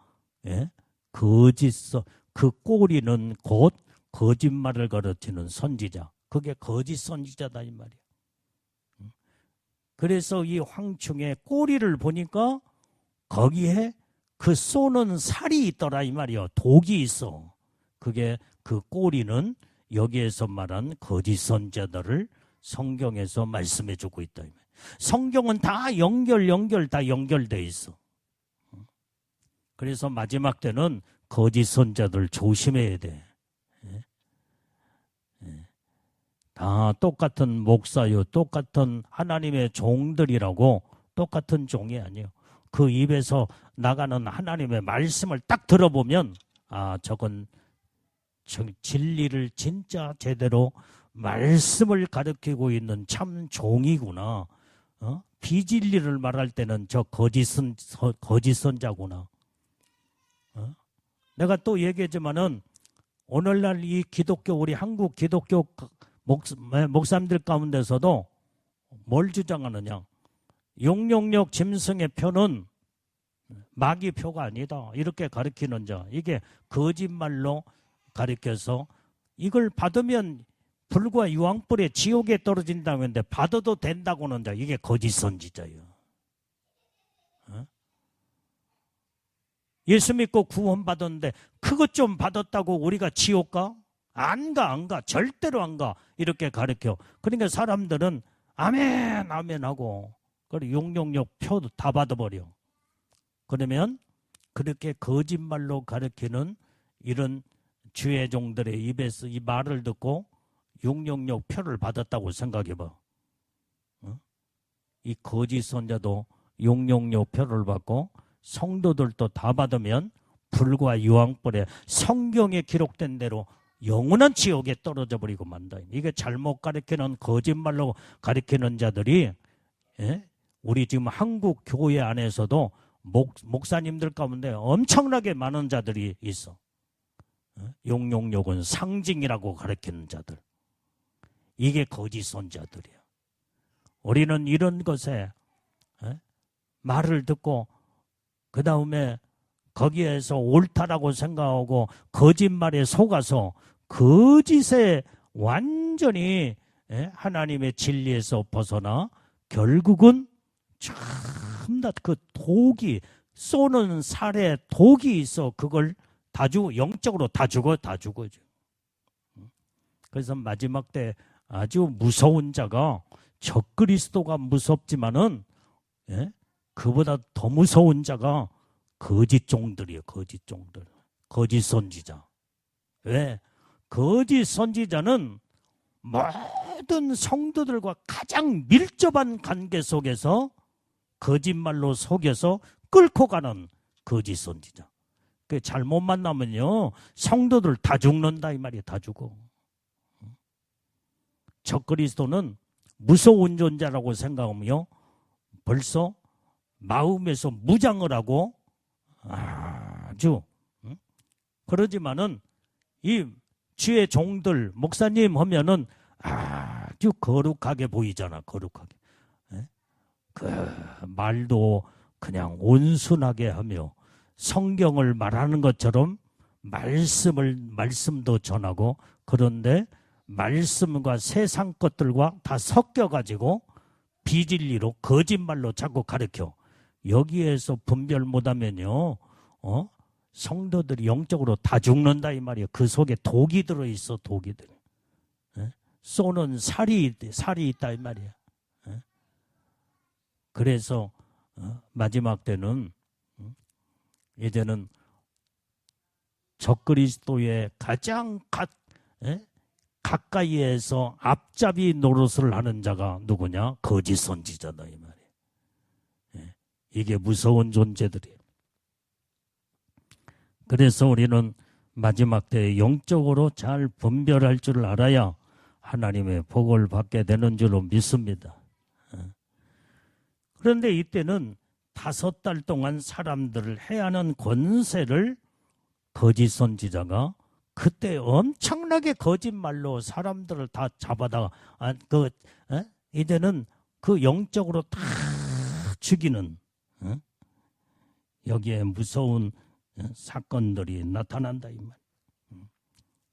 그 꼬리는 곧 거짓말을 가르치는 선지자, 그게 거짓 선지자다 이 말이에요. 그래서 이 황충의 꼬리를 보니까 거기에 그 쏘는 살이 있더라 이 말이에요. 독이 있어. 그게 그 꼬리는 여기에서 말한 거짓 선지자들을 성경에서 말씀해 주고 있다. 성경은 다 다 연결돼 있어. 그래서 마지막 때는 거짓 선지자들 조심해야 돼. 다 똑같은 목사요, 똑같은 하나님의 종들이라고 똑같은 종이 아니에요. 그 입에서 나가는 하나님의 말씀을 딱 들어보면 저건 진리를 진짜 제대로 말씀을 가르치고 있는 참 종이구나. 비진리를 말할 때는 저 거짓 선자구나. 내가 또 얘기했지만은 오늘날 이 기독교 우리 한국 기독교 목사님들 가운데서도 뭘 주장하느냐? 666 짐승의 표는 마귀 표가 아니다. 이렇게 가르치는 자. 이게 거짓말로 가르쳐서 이걸 받으면 불과 유황불에 지옥에 떨어진다고 했는데 받아도 된다고는 자. 이게 거짓 선지자예요. 예수 믿고 구원 받았는데 그것 좀 받았다고 우리가 지옥 가? 안 가. 절대로 안 가. 이렇게 가르쳐. 그러니까 사람들은 아멘, 아멘 하고, 그리고 용용용 표도 다 받아버려. 그러면 그렇게 거짓말로 가르치는 이런 주의 종들의 입에서 이 말을 듣고 용용용 표를 받았다고 생각해봐. 이 거짓 선자도 용용용 표를 받고 성도들도 다 받으면 불과 유황불에 성경에 기록된 대로 영원한 지옥에 떨어져 버리고 만다. 이게 잘못 가르치는 거짓말로 가르치는 자들이, 우리 지금 한국 교회 안에서도 목사님들 가운데 엄청나게 많은 자들이 있어. 용용욕은 상징이라고 가르치는 자들. 이게 거짓 선자들이야. 우리는 이런 것에 말을 듣고 그 다음에 거기에서 옳다라고 생각하고 거짓말에 속아서 거짓에 완전히 하나님의 진리에서 벗어나 결국은 참나 그 독이 쏘는 살에 독이 있어. 그걸 다 주고 영적으로 다 죽어죠. 그래서 마지막 때 아주 무서운 자가 적그리스도가 무섭지만은 그보다 더 무서운 자가 거짓 종들이에요. 거짓 종들. 거짓 선지자. 왜? 거짓 선지자는 모든 성도들과 가장 밀접한 관계 속에서 거짓말로 속여서 끌고 가는 거짓 선지자. 그 잘못 만나면요 성도들 다 죽는다 이 말이에요. 다 죽어. 적그리스도는 무서운 존재라고 생각하며 벌써 마음에서 무장을 하고 아주 그러지만은 이 주의 종들 목사님 하면은 아주 거룩하게 보이잖아. 거룩하게. 그 말도 그냥 온순하게 하며 성경을 말하는 것처럼 말씀도 전하고, 그런데 말씀과 세상 것들과 다 섞여가지고 비진리로 거짓말로 자꾸 가르쳐. 여기에서 분별 못하면요 성도들이 영적으로 다 죽는다 이 말이에요. 그 속에 독이 들어있어. 독이들. 쏘는 살이 있다 이 말이에요. 그래서 마지막 때는 이제는 적그리스도의 가장 가까이에서 앞잡이 노릇을 하는 자가 누구냐? 거짓 선지자다 이 말이에요. 이게 무서운 존재들이에요. 그래서 우리는 마지막 때에 영적으로 잘 분별할 줄 알아야 하나님의 복을 받게 되는 줄로 믿습니다. 그런데 이때는 5달 동안 사람들을 해하는 권세를 거짓 선지자가 그때 엄청나게 거짓말로 사람들을 다 잡아다가 이제는 그 영적으로 다 죽이는 여기에 무서운 사건들이 나타난다 이 말.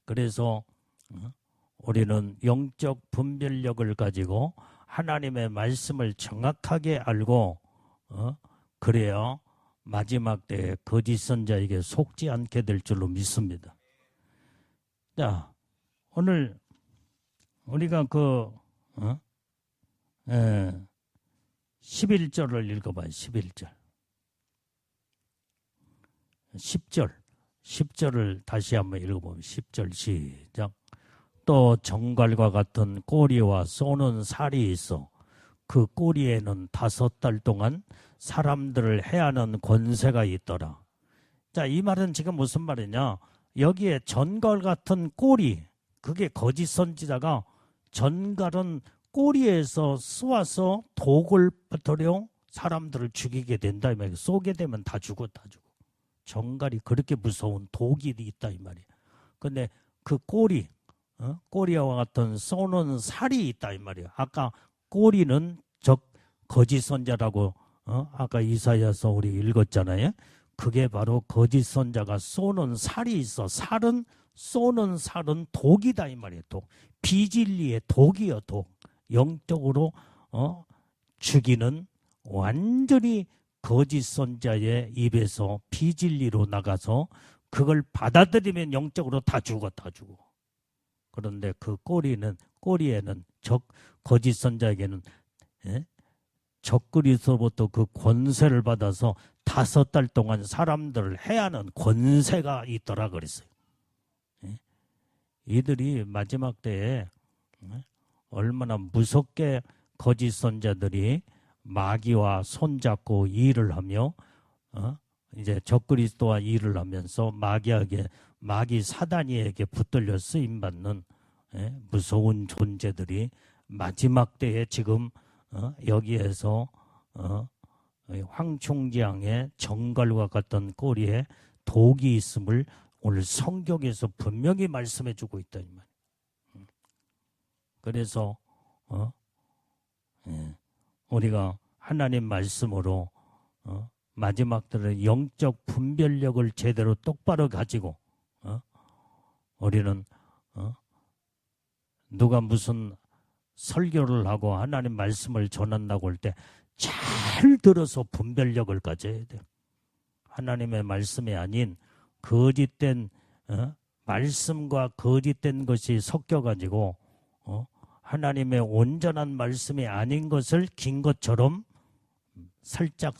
그래서 우리는 영적 분별력을 가지고 하나님의 말씀을 정확하게 알고 그래야 마지막 때에 거짓 선자에게 속지 않게 될 줄로 믿습니다. 자, 오늘 우리가 11절을 읽어봐요. 11절. 10절을 다시 한번 읽어보면 10절 시작. 또 정갈과 같은 꼬리와 쏘는 살이 있어 그 꼬리에는 5달 동안 사람들을 해하는 권세가 있더라. 자, 이 말은 지금 무슨 말이냐? 여기에 전갈 같은 꼬리, 그게 거짓 선지자가 전갈은 꼬리에서 쏘아서 독을 퍼뜨려 사람들을 죽이게 된다 이 말이에요. 쏘게 되면 다 죽어. 전갈이 그렇게 무서운 독이 있다 이 말이에요. 근데 그 꼬리, 꼬리와 같은 쏘는 살이 있다 이 말이에요. 아까 꼬리는 거짓 선자라고 아까 이사야서 우리 읽었잖아요. 그게 바로 거짓 선자가 쏘는 살이 있어. 쏘는 살은 독이다 이 말이에요. 독. 비진리의 독이요. 독. 영적으로 죽이는 완전히 거짓 선자의 입에서 비진리로 나가서 그걸 받아들이면 영적으로 다 죽어. 그런데 그 꼬리에는 거짓 선자에게는 적그리스도로부터 그 권세를 받아서 5달 동안 사람들을 해하는 권세가 있더라 그랬어요. 이들이 마지막 때에 얼마나 무섭게 거짓 선자들이 마귀와 손잡고 일을 하며 이제 적그리스도와 일을 하면서 마귀 사단이에게 붙들려 쓰임받는 무서운 존재들이 마지막 때에 지금 여기에서 황충지향의 정갈과 같은 꼬리에 독이 있음을 오늘 성경에서 분명히 말씀해 주고 있다 이 말. 그래서 우리가 하나님 말씀으로 마지막 때는 영적 분별력을 제대로 똑바로 가지고 우리는 누가 무슨 설교를 하고 하나님 말씀을 전한다고 할 때 잘 들어서 분별력을 가져야 돼요. 하나님의 말씀이 아닌 거짓된 말씀과 거짓된 것이 섞여가지고 하나님의 온전한 말씀이 아닌 것을 긴 것처럼 살짝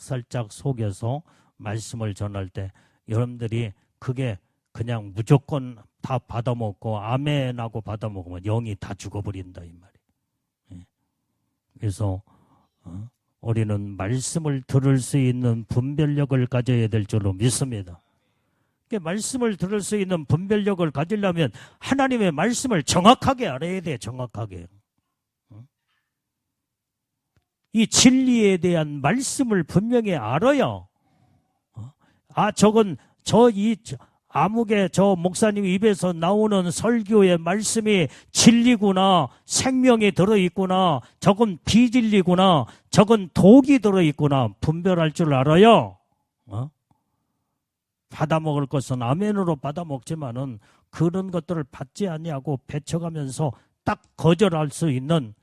속여서 말씀을 전할 때 여러분들이 그게 그냥 무조건 다 받아먹고 아멘하고 받아먹으면 영이 다 죽어버린다 이 말이에요. 그래서 우리는 말씀을 들을 수 있는 분별력을 가져야 될 줄로 믿습니다. 말씀을 들을 수 있는 분별력을 가지려면 하나님의 말씀을 정확하게 알아야 돼. 정확하게. 이 진리에 대한 말씀을 분명히 알아야 아무개 저 목사님 입에서 나오는 설교의 말씀이 진리구나, 생명이 들어있구나, 저건 비진리구나, 저건 독이 들어있구나 분별할 줄 알아요. 받아먹을 것은 아멘으로 받아먹지만은 그런 것들을 받지 아니하고 배쳐가면서 딱 거절할 수 있는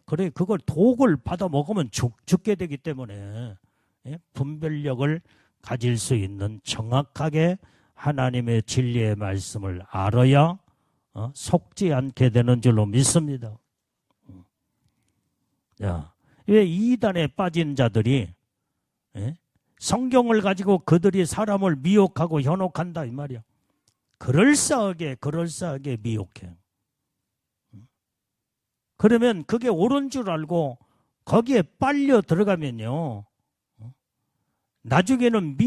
그래 그걸 독을 받아먹으면 죽게 되기 때문에 분별력을 가질 수 있는 정확하게 하나님의 진리의 말씀을 알아야 속지 않게 되는 줄로 믿습니다. 왜 이단에 빠진 자들이 성경을 가지고 그들이 사람을 미혹하고 현혹한다 이 말이야. 그럴싸하게 미혹해. 그러면 그게 옳은 줄 알고 거기에 빨려 들어가면요 나중에는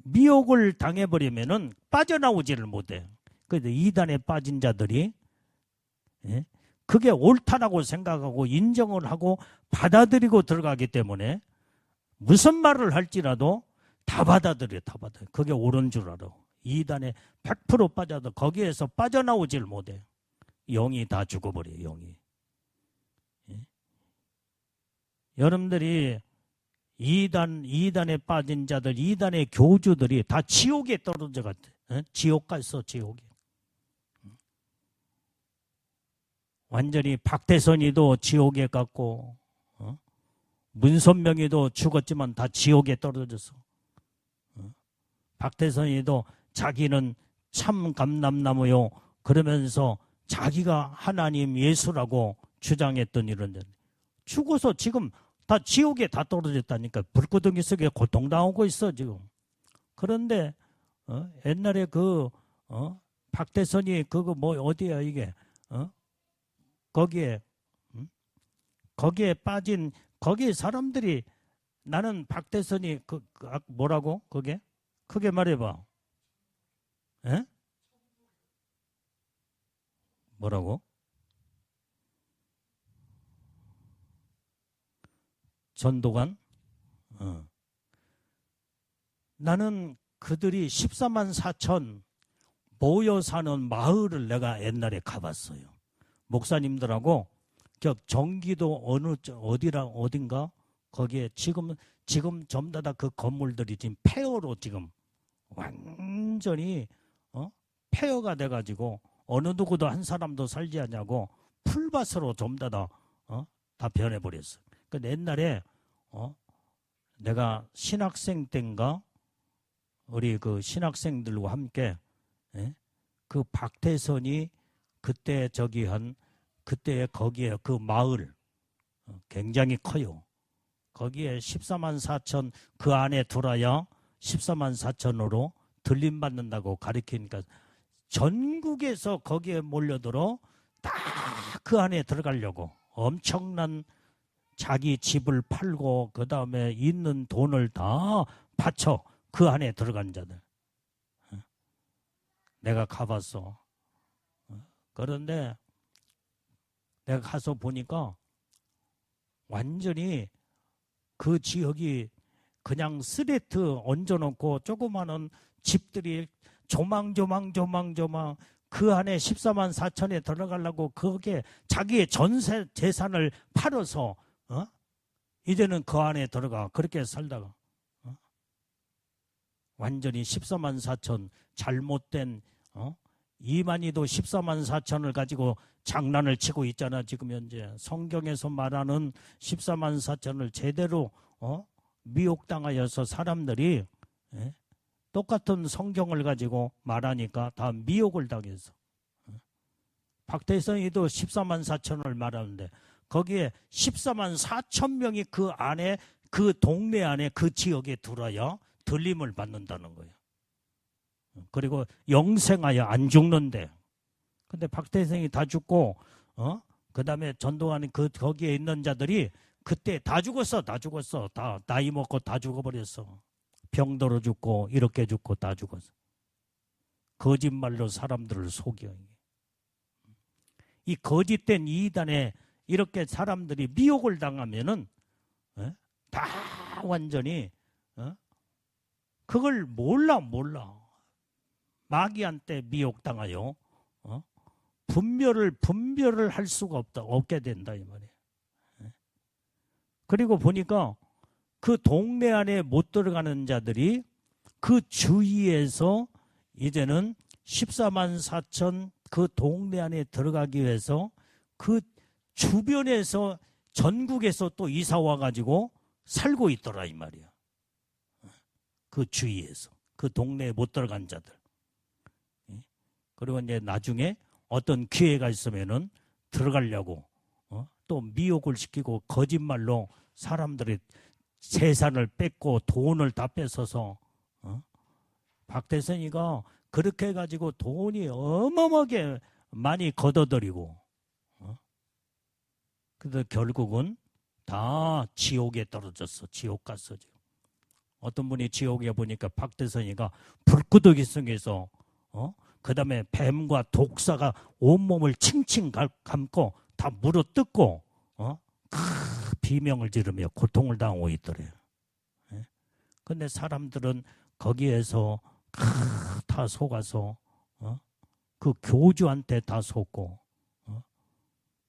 미혹을 당해버리면은 빠져나오지를 못해. 그래서 이단에 빠진 자들이 그게 옳다라고 생각하고 인정을 하고 받아들이고 들어가기 때문에 무슨 말을 할지라도 다 받아들여. 그게 옳은 줄 알아. 이단에 100% 빠져도 거기에서 빠져나오질 못해. 영이 다 죽어버려. 영이. 여러분들이 이단에 빠진 자들, 이단의 교주들이 다 지옥에 떨어져 갔대. 지옥 갔어, 지옥에. 완전히 박대선이도 지옥에 갔고, 문선명이도 죽었지만 다 지옥에 떨어졌어. 박대선이도 자기는 참 감람나무요. 그러면서 자기가 하나님 예수라고 주장했던 이런 죽어서 지금 다 지옥에 다 떨어졌다니까. 불구덩이 속에 고통당하고 있어 지금. 그런데 옛날에 박대선이 그거 뭐 어디야 이게 거기에 빠진 거기 사람들이 나는 박대선이 뭐라고 그게 크게 말해봐. 뭐라고? 전도관? 나는 그들이 14만 4천 모여 사는 마을을 내가 옛날에 가봤어요. 목사님들하고 경기도 어딘가 거기에 지금 전부 다 그 건물들이 지금 폐허로 지금 완전히 폐허가 돼가지고 어느 누구도 한 사람도 살지 않냐고 풀밭으로 전부 다 변해버렸어. 근데 옛날에 내가 신학생 때인가 우리 그 신학생들과 함께 그 박태선이 그때 그때 거기에 그 마을 굉장히 커요. 거기에 14만 4천 그 안에 들어야 14만 4천으로 들림받는다고 가르치니까 전국에서 거기에 몰려들어 다 그 안에 들어가려고 엄청난 자기 집을 팔고 그 다음에 있는 돈을 다 바쳐 그 안에 들어간 자들. 내가 가봤어. 그런데 내가 가서 보니까 완전히 그 지역이 그냥 스레트 얹어놓고 조그마한 집들이 조망 그 안에 14만 4천에 들어가려고 거기에 자기의 전세 재산을 팔아서 이제는 그 안에 들어가 그렇게 살다가 완전히 14만 4천 잘못된 이만희도 14만 4천을 가지고 장난을 치고 있잖아. 지금 현재 성경에서 말하는 14만 4천을 제대로 미혹당하여서 사람들이 똑같은 성경을 가지고 말하니까 다 미혹을 당해서 박대성이도 14만 4천을 말하는데 거기에 14만 4천 명이 그 안에 그 동네 안에 그 지역에 들어야 들림을 받는다는 거예요. 그리고 영생하여 안 죽는데 근데 박대성이 다 죽고 그 다음에 전동하는 거기에 있는 자들이 그때 다 죽었어. 다 나이 먹고 다 죽어버렸어. 병들어 죽고 이렇게 죽고 다 죽었어. 거짓말로 사람들을 속여. 이 거짓된 이단에 이렇게 사람들이 미혹을 당하면은 다 완전히 그걸 몰라. 마귀한테 미혹당하여 분별을 할 수가 없게 된다 이 말이에요. 그리고 보니까 그 동네 안에 못 들어가는 자들이 그 주위에서 이제는 14만 4천 그 동네 안에 들어가기 위해서 그 주변에서 전국에서 또 이사 와가지고 살고 있더라 이 말이야. 그 주위에서 그 동네에 못 들어간 자들. 그리고 이제 나중에 어떤 기회가 있으면은 들어가려고 또 미혹을 시키고 거짓말로 사람들의 재산을 뺏고 돈을 다 뺏어서 박대선이가 그렇게 해가지고 돈이 어마어마하게 많이 걷어들이고 그래서 결국은 다 지옥에 떨어졌어. 지옥 갔어. 어떤 분이 지옥에 보니까 박대선이가 불구덩이 속에서 그 다음에 뱀과 독사가 온몸을 칭칭 감고 다 물어뜯고 비명을 지르며 고통을 당하고 있더래요. 근데 사람들은 거기에서 다 속아서 그 교주한테 다 속고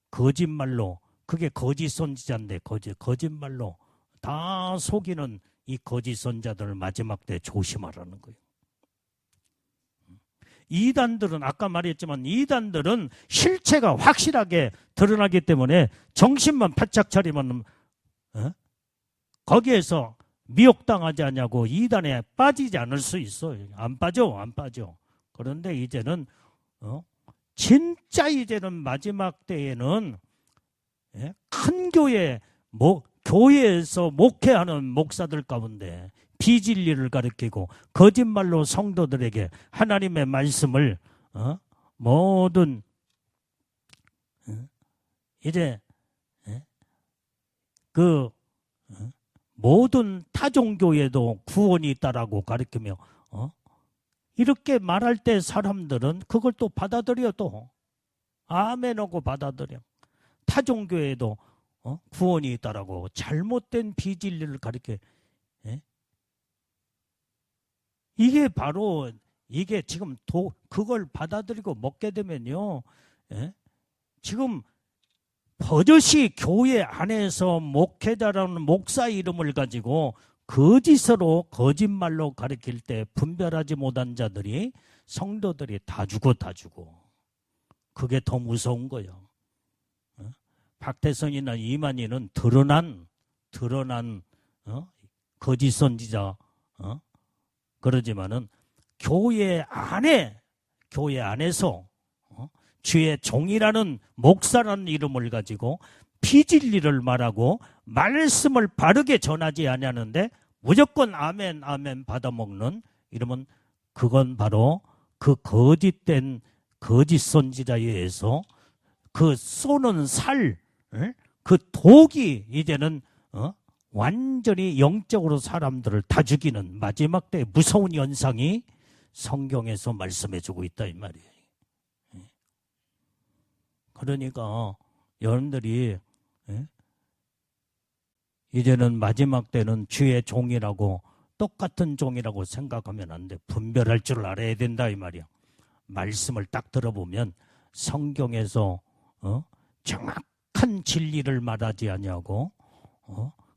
거짓말로 그게 거짓 선지자인데 거짓말로 다 속이는 이 거짓 선자들을 마지막 때 조심하라는 거예요. 이단들은 아까 말했지만 이단들은 실체가 확실하게 드러나기 때문에 정신만 바짝 차리면 거기에서 미혹당하지 않냐고 이단에 빠지지 않을 수 있어요. 안 빠져. 그런데 이제는 진짜 이제는 마지막 때에는 큰 교회에서 목회하는 목사들 가운데 비진리를 가르치고 거짓말로 성도들에게 하나님의 말씀을 모든 이제 그 모든 타종교에도 구원이 있다라고 가르치며 이렇게 말할 때 사람들은 그걸 또 받아들여 또 아멘하고 받아들여. 타종교에도 구원이 있다라고 잘못된 비진리를 가르쳐. 이게 바로 이게 지금 그걸 받아들이고 먹게 되면요. 지금 버젓이 교회 안에서 목회자라는 목사 이름을 가지고 거짓으로 거짓말로 가르칠 때 분별하지 못한 자들이 성도들이 다 죽어. 그게 더 무서운 거예요. 박태선이나 이만희는 드러난 거짓 선지자 그러지만은 교회 안에서 주의 종이라는 목사라는 이름을 가지고 피진리를 말하고 말씀을 바르게 전하지 아니하는데 무조건 아멘 아멘 받아먹는 이러면 그건 바로 그 거짓된 거짓 선지자에 의해서 그 쏘는 살, 그 독이 이제는 완전히 영적으로 사람들을 다 죽이는 마지막 때의 무서운 현상이 성경에서 말씀해주고 있다 이 말이에요. 그러니까 여러분들이 이제는 마지막 때는 주의 종이라고 똑같은 종이라고 생각하면 안 돼. 분별할 줄 알아야 된다 이 말이야. 말씀을 딱 들어보면 성경에서 정확한 진리를 말하지 아니하고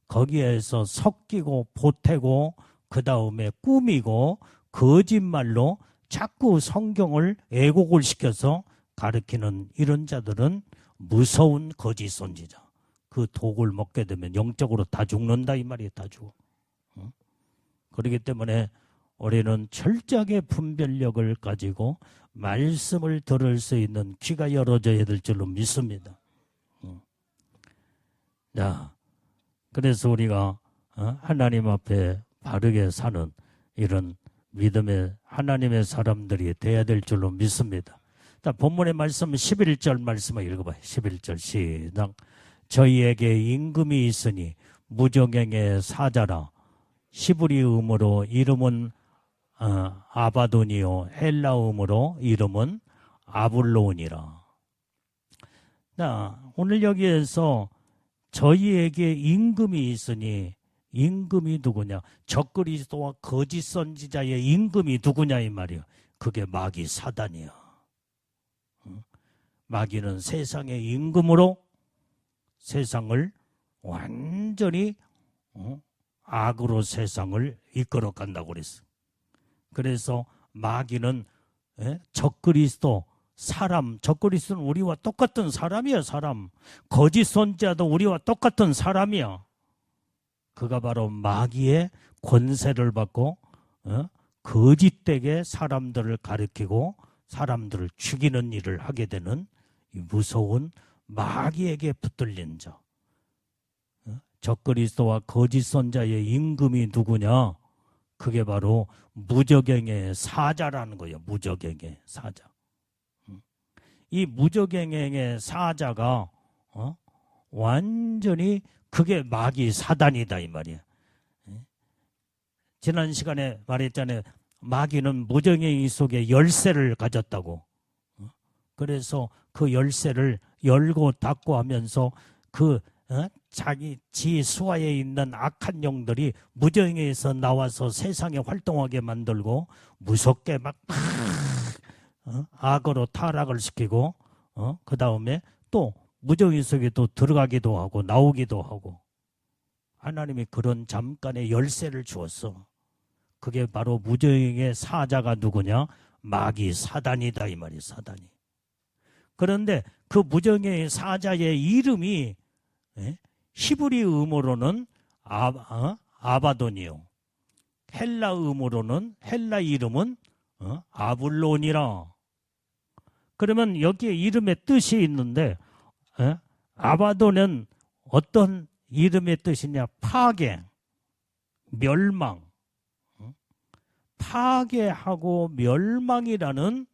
거기에서 섞이고 보태고 그 다음에 꾸미고 거짓말로 자꾸 성경을 왜곡을 시켜서 가르치는 이런 자들은 무서운 거짓 선지자. 그 독을 먹게 되면 영적으로 다 죽는다 이 말이에요. 다 죽어. 그렇기 때문에 우리는 철저하게 분별력을 가지고 말씀을 들을 수 있는 귀가 열어져야 될 줄로 믿습니다. 자, 그래서 우리가 하나님 앞에 바르게 사는 이런 믿음의 하나님의 사람들이 돼야 될 줄로 믿습니다. 자, 본문의 말씀 11절 말씀을 읽어봐요. 11절 시작. 저희에게 임금이 있으니 무정행의 사자라. 히브리음으로 이름은 아바돈이요 헬라음으로 이름은 아블로온이라. 자, 오늘 여기에서 저희에게 임금이 있으니 임금이 누구냐? 적그리스도와 거짓 선지자의 임금이 누구냐 이 말이야. 그게 마귀 사단이야. 마귀는 세상의 임금으로 세상을 완전히 악으로 세상을 이끌어 간다고 그랬어. 그래서 마귀는 적그리스도 사람, 적그리스도는 우리와 똑같은 사람이야. 사람. 거짓 선지자도 우리와 똑같은 사람이야. 그가 바로 마귀의 권세를 받고 거짓되게 사람들을 가리키고 사람들을 죽이는 일을 하게 되는 이 무서운 마귀에게 붙들린 자. 적그리스도와 거짓 선자의 임금이 누구냐? 그게 바로 무저갱의 사자라는 거예요. 무저갱의 사자. 이 무저갱의 사자가 완전히 그게 마귀 사단이다 이 말이야. 지난 시간에 말했잖아요. 마귀는 무저갱이 속에 열쇠를 가졌다고. 그래서 그 열쇠를 열고 닫고 하면서 그 자기 지 수하에 있는 악한 영들이 무정에서 나와서 세상에 활동하게 만들고 무섭게 막 악으로 타락을 시키고 그 다음에 또 무정의 속에 또 들어가기도 하고 나오기도 하고 하나님이 그런 잠깐의 열쇠를 주었어. 그게 바로 무정의 사자가 누구냐? 마귀 사단이다 이 말이 사단이. 그런데 그 무정의 사자의 이름이 히브리음으로는 아바돈이요. 헬라음으로는 헬라 이름은 아블론이라. 그러면 여기에 이름의 뜻이 있는데 아바돈은 어떤 이름의 뜻이냐? 파괴, 멸망. 파괴하고 멸망이라는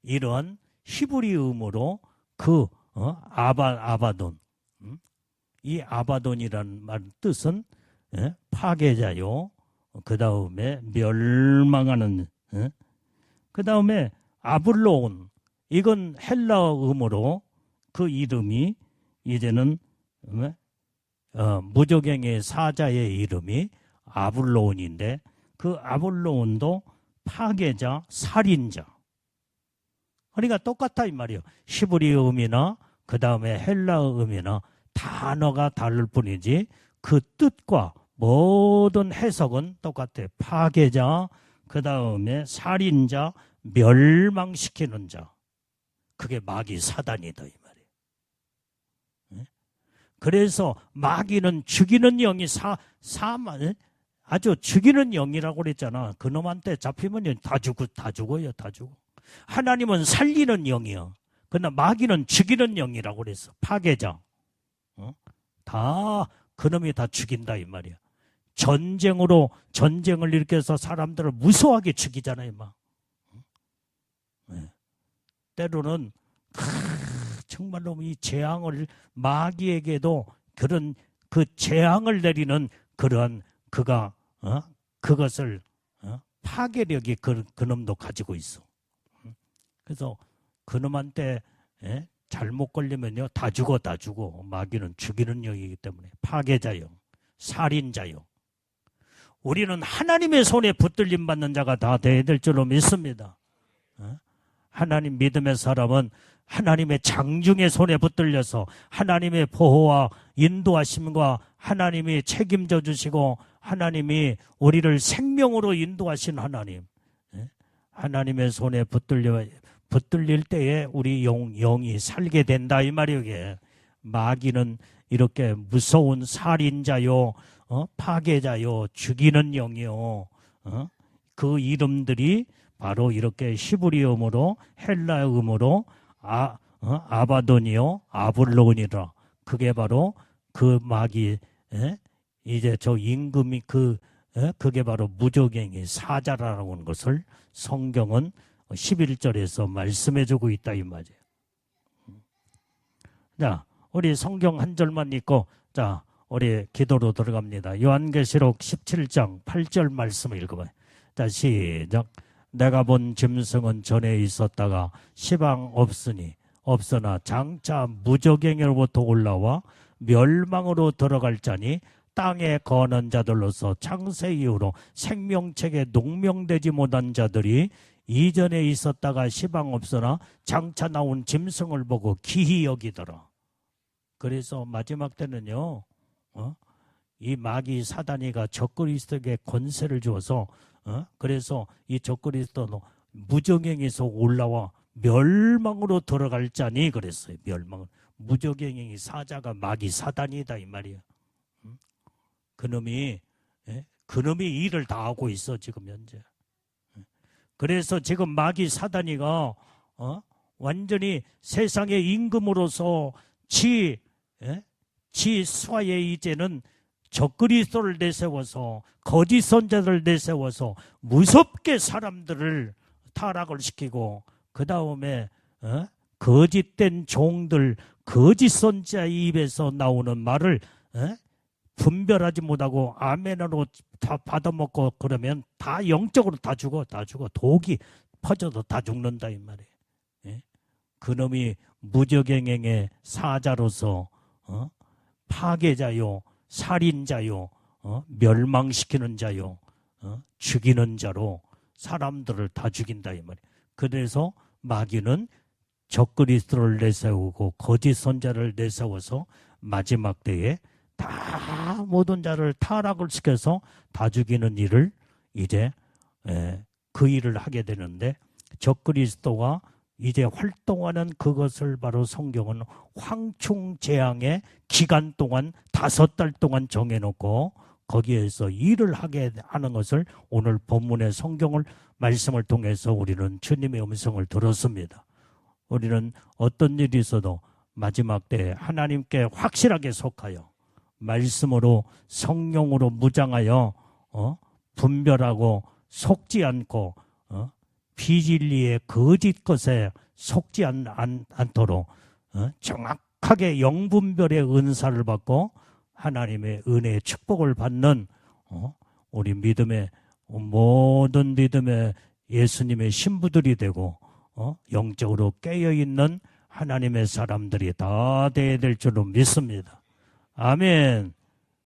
이러한 히브리음으로 그 아바돈. 이 아바돈이라는 말 뜻은 파괴자요. 그 다음에 멸망하는. 그 다음에 아블로온. 이건 헬라어음으로 그 이름이 이제는 무저갱의 사자의 이름이 아블로온인데 그 아블로온도 파괴자, 살인자. 그러니까 똑같아 이 말이에요. 히브리음이나 그 다음에 헬라음이나 단어가 다를 뿐이지 그 뜻과 모든 해석은 똑같아. 파괴자, 그 다음에 살인자, 멸망시키는 자. 그게 마귀 사단이다 이 말이에요. 그래서 마귀는 죽이는 영이 아주 죽이는 영이라고 그랬잖아. 그놈한테 잡히면 다 죽어요. 다 죽어. 하나님은 살리는 영이야. 그러나 마귀는 죽이는 영이라고 그랬어. 파괴자. 다 그놈이 다 죽인다 이 말이야. 전쟁을 일으켜서 사람들을 무서워하게 죽이잖아요, 막. 네. 때로는 정말로 이 재앙을 마귀에게도 그런 그 재앙을 내리는 그런 그것을 파괴력이 그놈도 가지고 있어. 그래서 그놈한테 잘못 걸리면요 다 죽어. 마귀는 죽이는 영이기 때문에 파괴자요, 살인자요. 우리는 하나님의 손에 붙들림 받는 자가 다 돼야 될 줄로 믿습니다. 하나님 믿음의 사람은 하나님의 장중의 손에 붙들려서 하나님의 보호와 인도하심과 하나님이 책임져 주시고 하나님이 우리를 생명으로 인도하신 하나님, 하나님의 손에 붙들릴 때에 우리 영이 살게 된다 이 말이에요. 이게. 마귀는 이렇게 무서운 살인자요, 파괴자요, 죽이는 영이요. 그 이름들이 바로 이렇게 히브리어로 헬라어로 아바돈이요, 아볼론이라. 그게 바로 그 마귀, 이제 저 임금이 그게 바로 무적행위 사자라고 하는 것을 성경은 11절에서 말씀해주고 있다 이 말이에요. 자, 우리 성경 한 절만 읽고 자, 우리 기도로 들어갑니다. 요한계시록 17장 8절 말씀을 읽어봐요. 자, 시작. 내가 본 짐승은 전에 있었다가 시방 없으나 장차 무적행위로부터 올라와 멸망으로 들어갈 자니 땅에 거하는 자들로서 창세 이후로 생명책에 농명되지 못한 자들이 이전에 있었다가 시방 없으나 장차 나온 짐승을 보고 기히 여기더라. 그래서 마지막 때는요, 이 마귀 사단이가 적그리스도에게 권세를 주어서 그래서 이 적그리스도는 무적행에서 올라와 멸망으로 들어갈 자니 그랬어요. 멸망. 무적행이 사자가 마귀 사단이다 이 말이야. 그놈이 일을 다 하고 있어 지금 현재. 그래서 지금 마귀 사단이가 완전히 세상의 임금으로서 지 수하에 이제는 적그리스도를 내세워서 거짓 선자들을 내세워서 무섭게 사람들을 타락을 시키고 그 다음에 거짓된 종들 거짓 선자의 입에서 나오는 말을 분별하지 못하고 아멘으로 다 받아먹고 그러면 다 영적으로 다 죽어. 독이 퍼져도 다 죽는다 이 말이에요. 그놈이 무적행행의 사자로서 파괴자요, 살인자요, 멸망시키는 자요, 죽이는 자로 사람들을 다 죽인다 이 말이에요. 그래서 마귀는 적그리스도를 내세우고 거짓 선자를 내세워서 마지막 때에 다 모든 자를 타락을 시켜서 다 죽이는 일을 이제 그 일을 하게 되는데 적그리스도가 이제 활동하는 그것을 바로 성경은 황충재앙의 기간 동안 5달 동안 정해놓고 거기에서 일을 하게 하는 것을 오늘 본문의 성경을 말씀을 통해서 우리는 주님의 음성을 들었습니다. 우리는 어떤 일이 있어도 마지막 때에 하나님께 확실하게 속하여 말씀으로 성령으로 무장하여 분별하고 속지 않고 비진리의 거짓 것에 속지 않도록 정확하게 영분별의 은사를 받고 하나님의 은혜의 축복을 받는 우리 모든 믿음의 예수님의 신부들이 되고 영적으로 깨어있는 하나님의 사람들이 다 되어야 될 줄로 믿습니다. 아멘.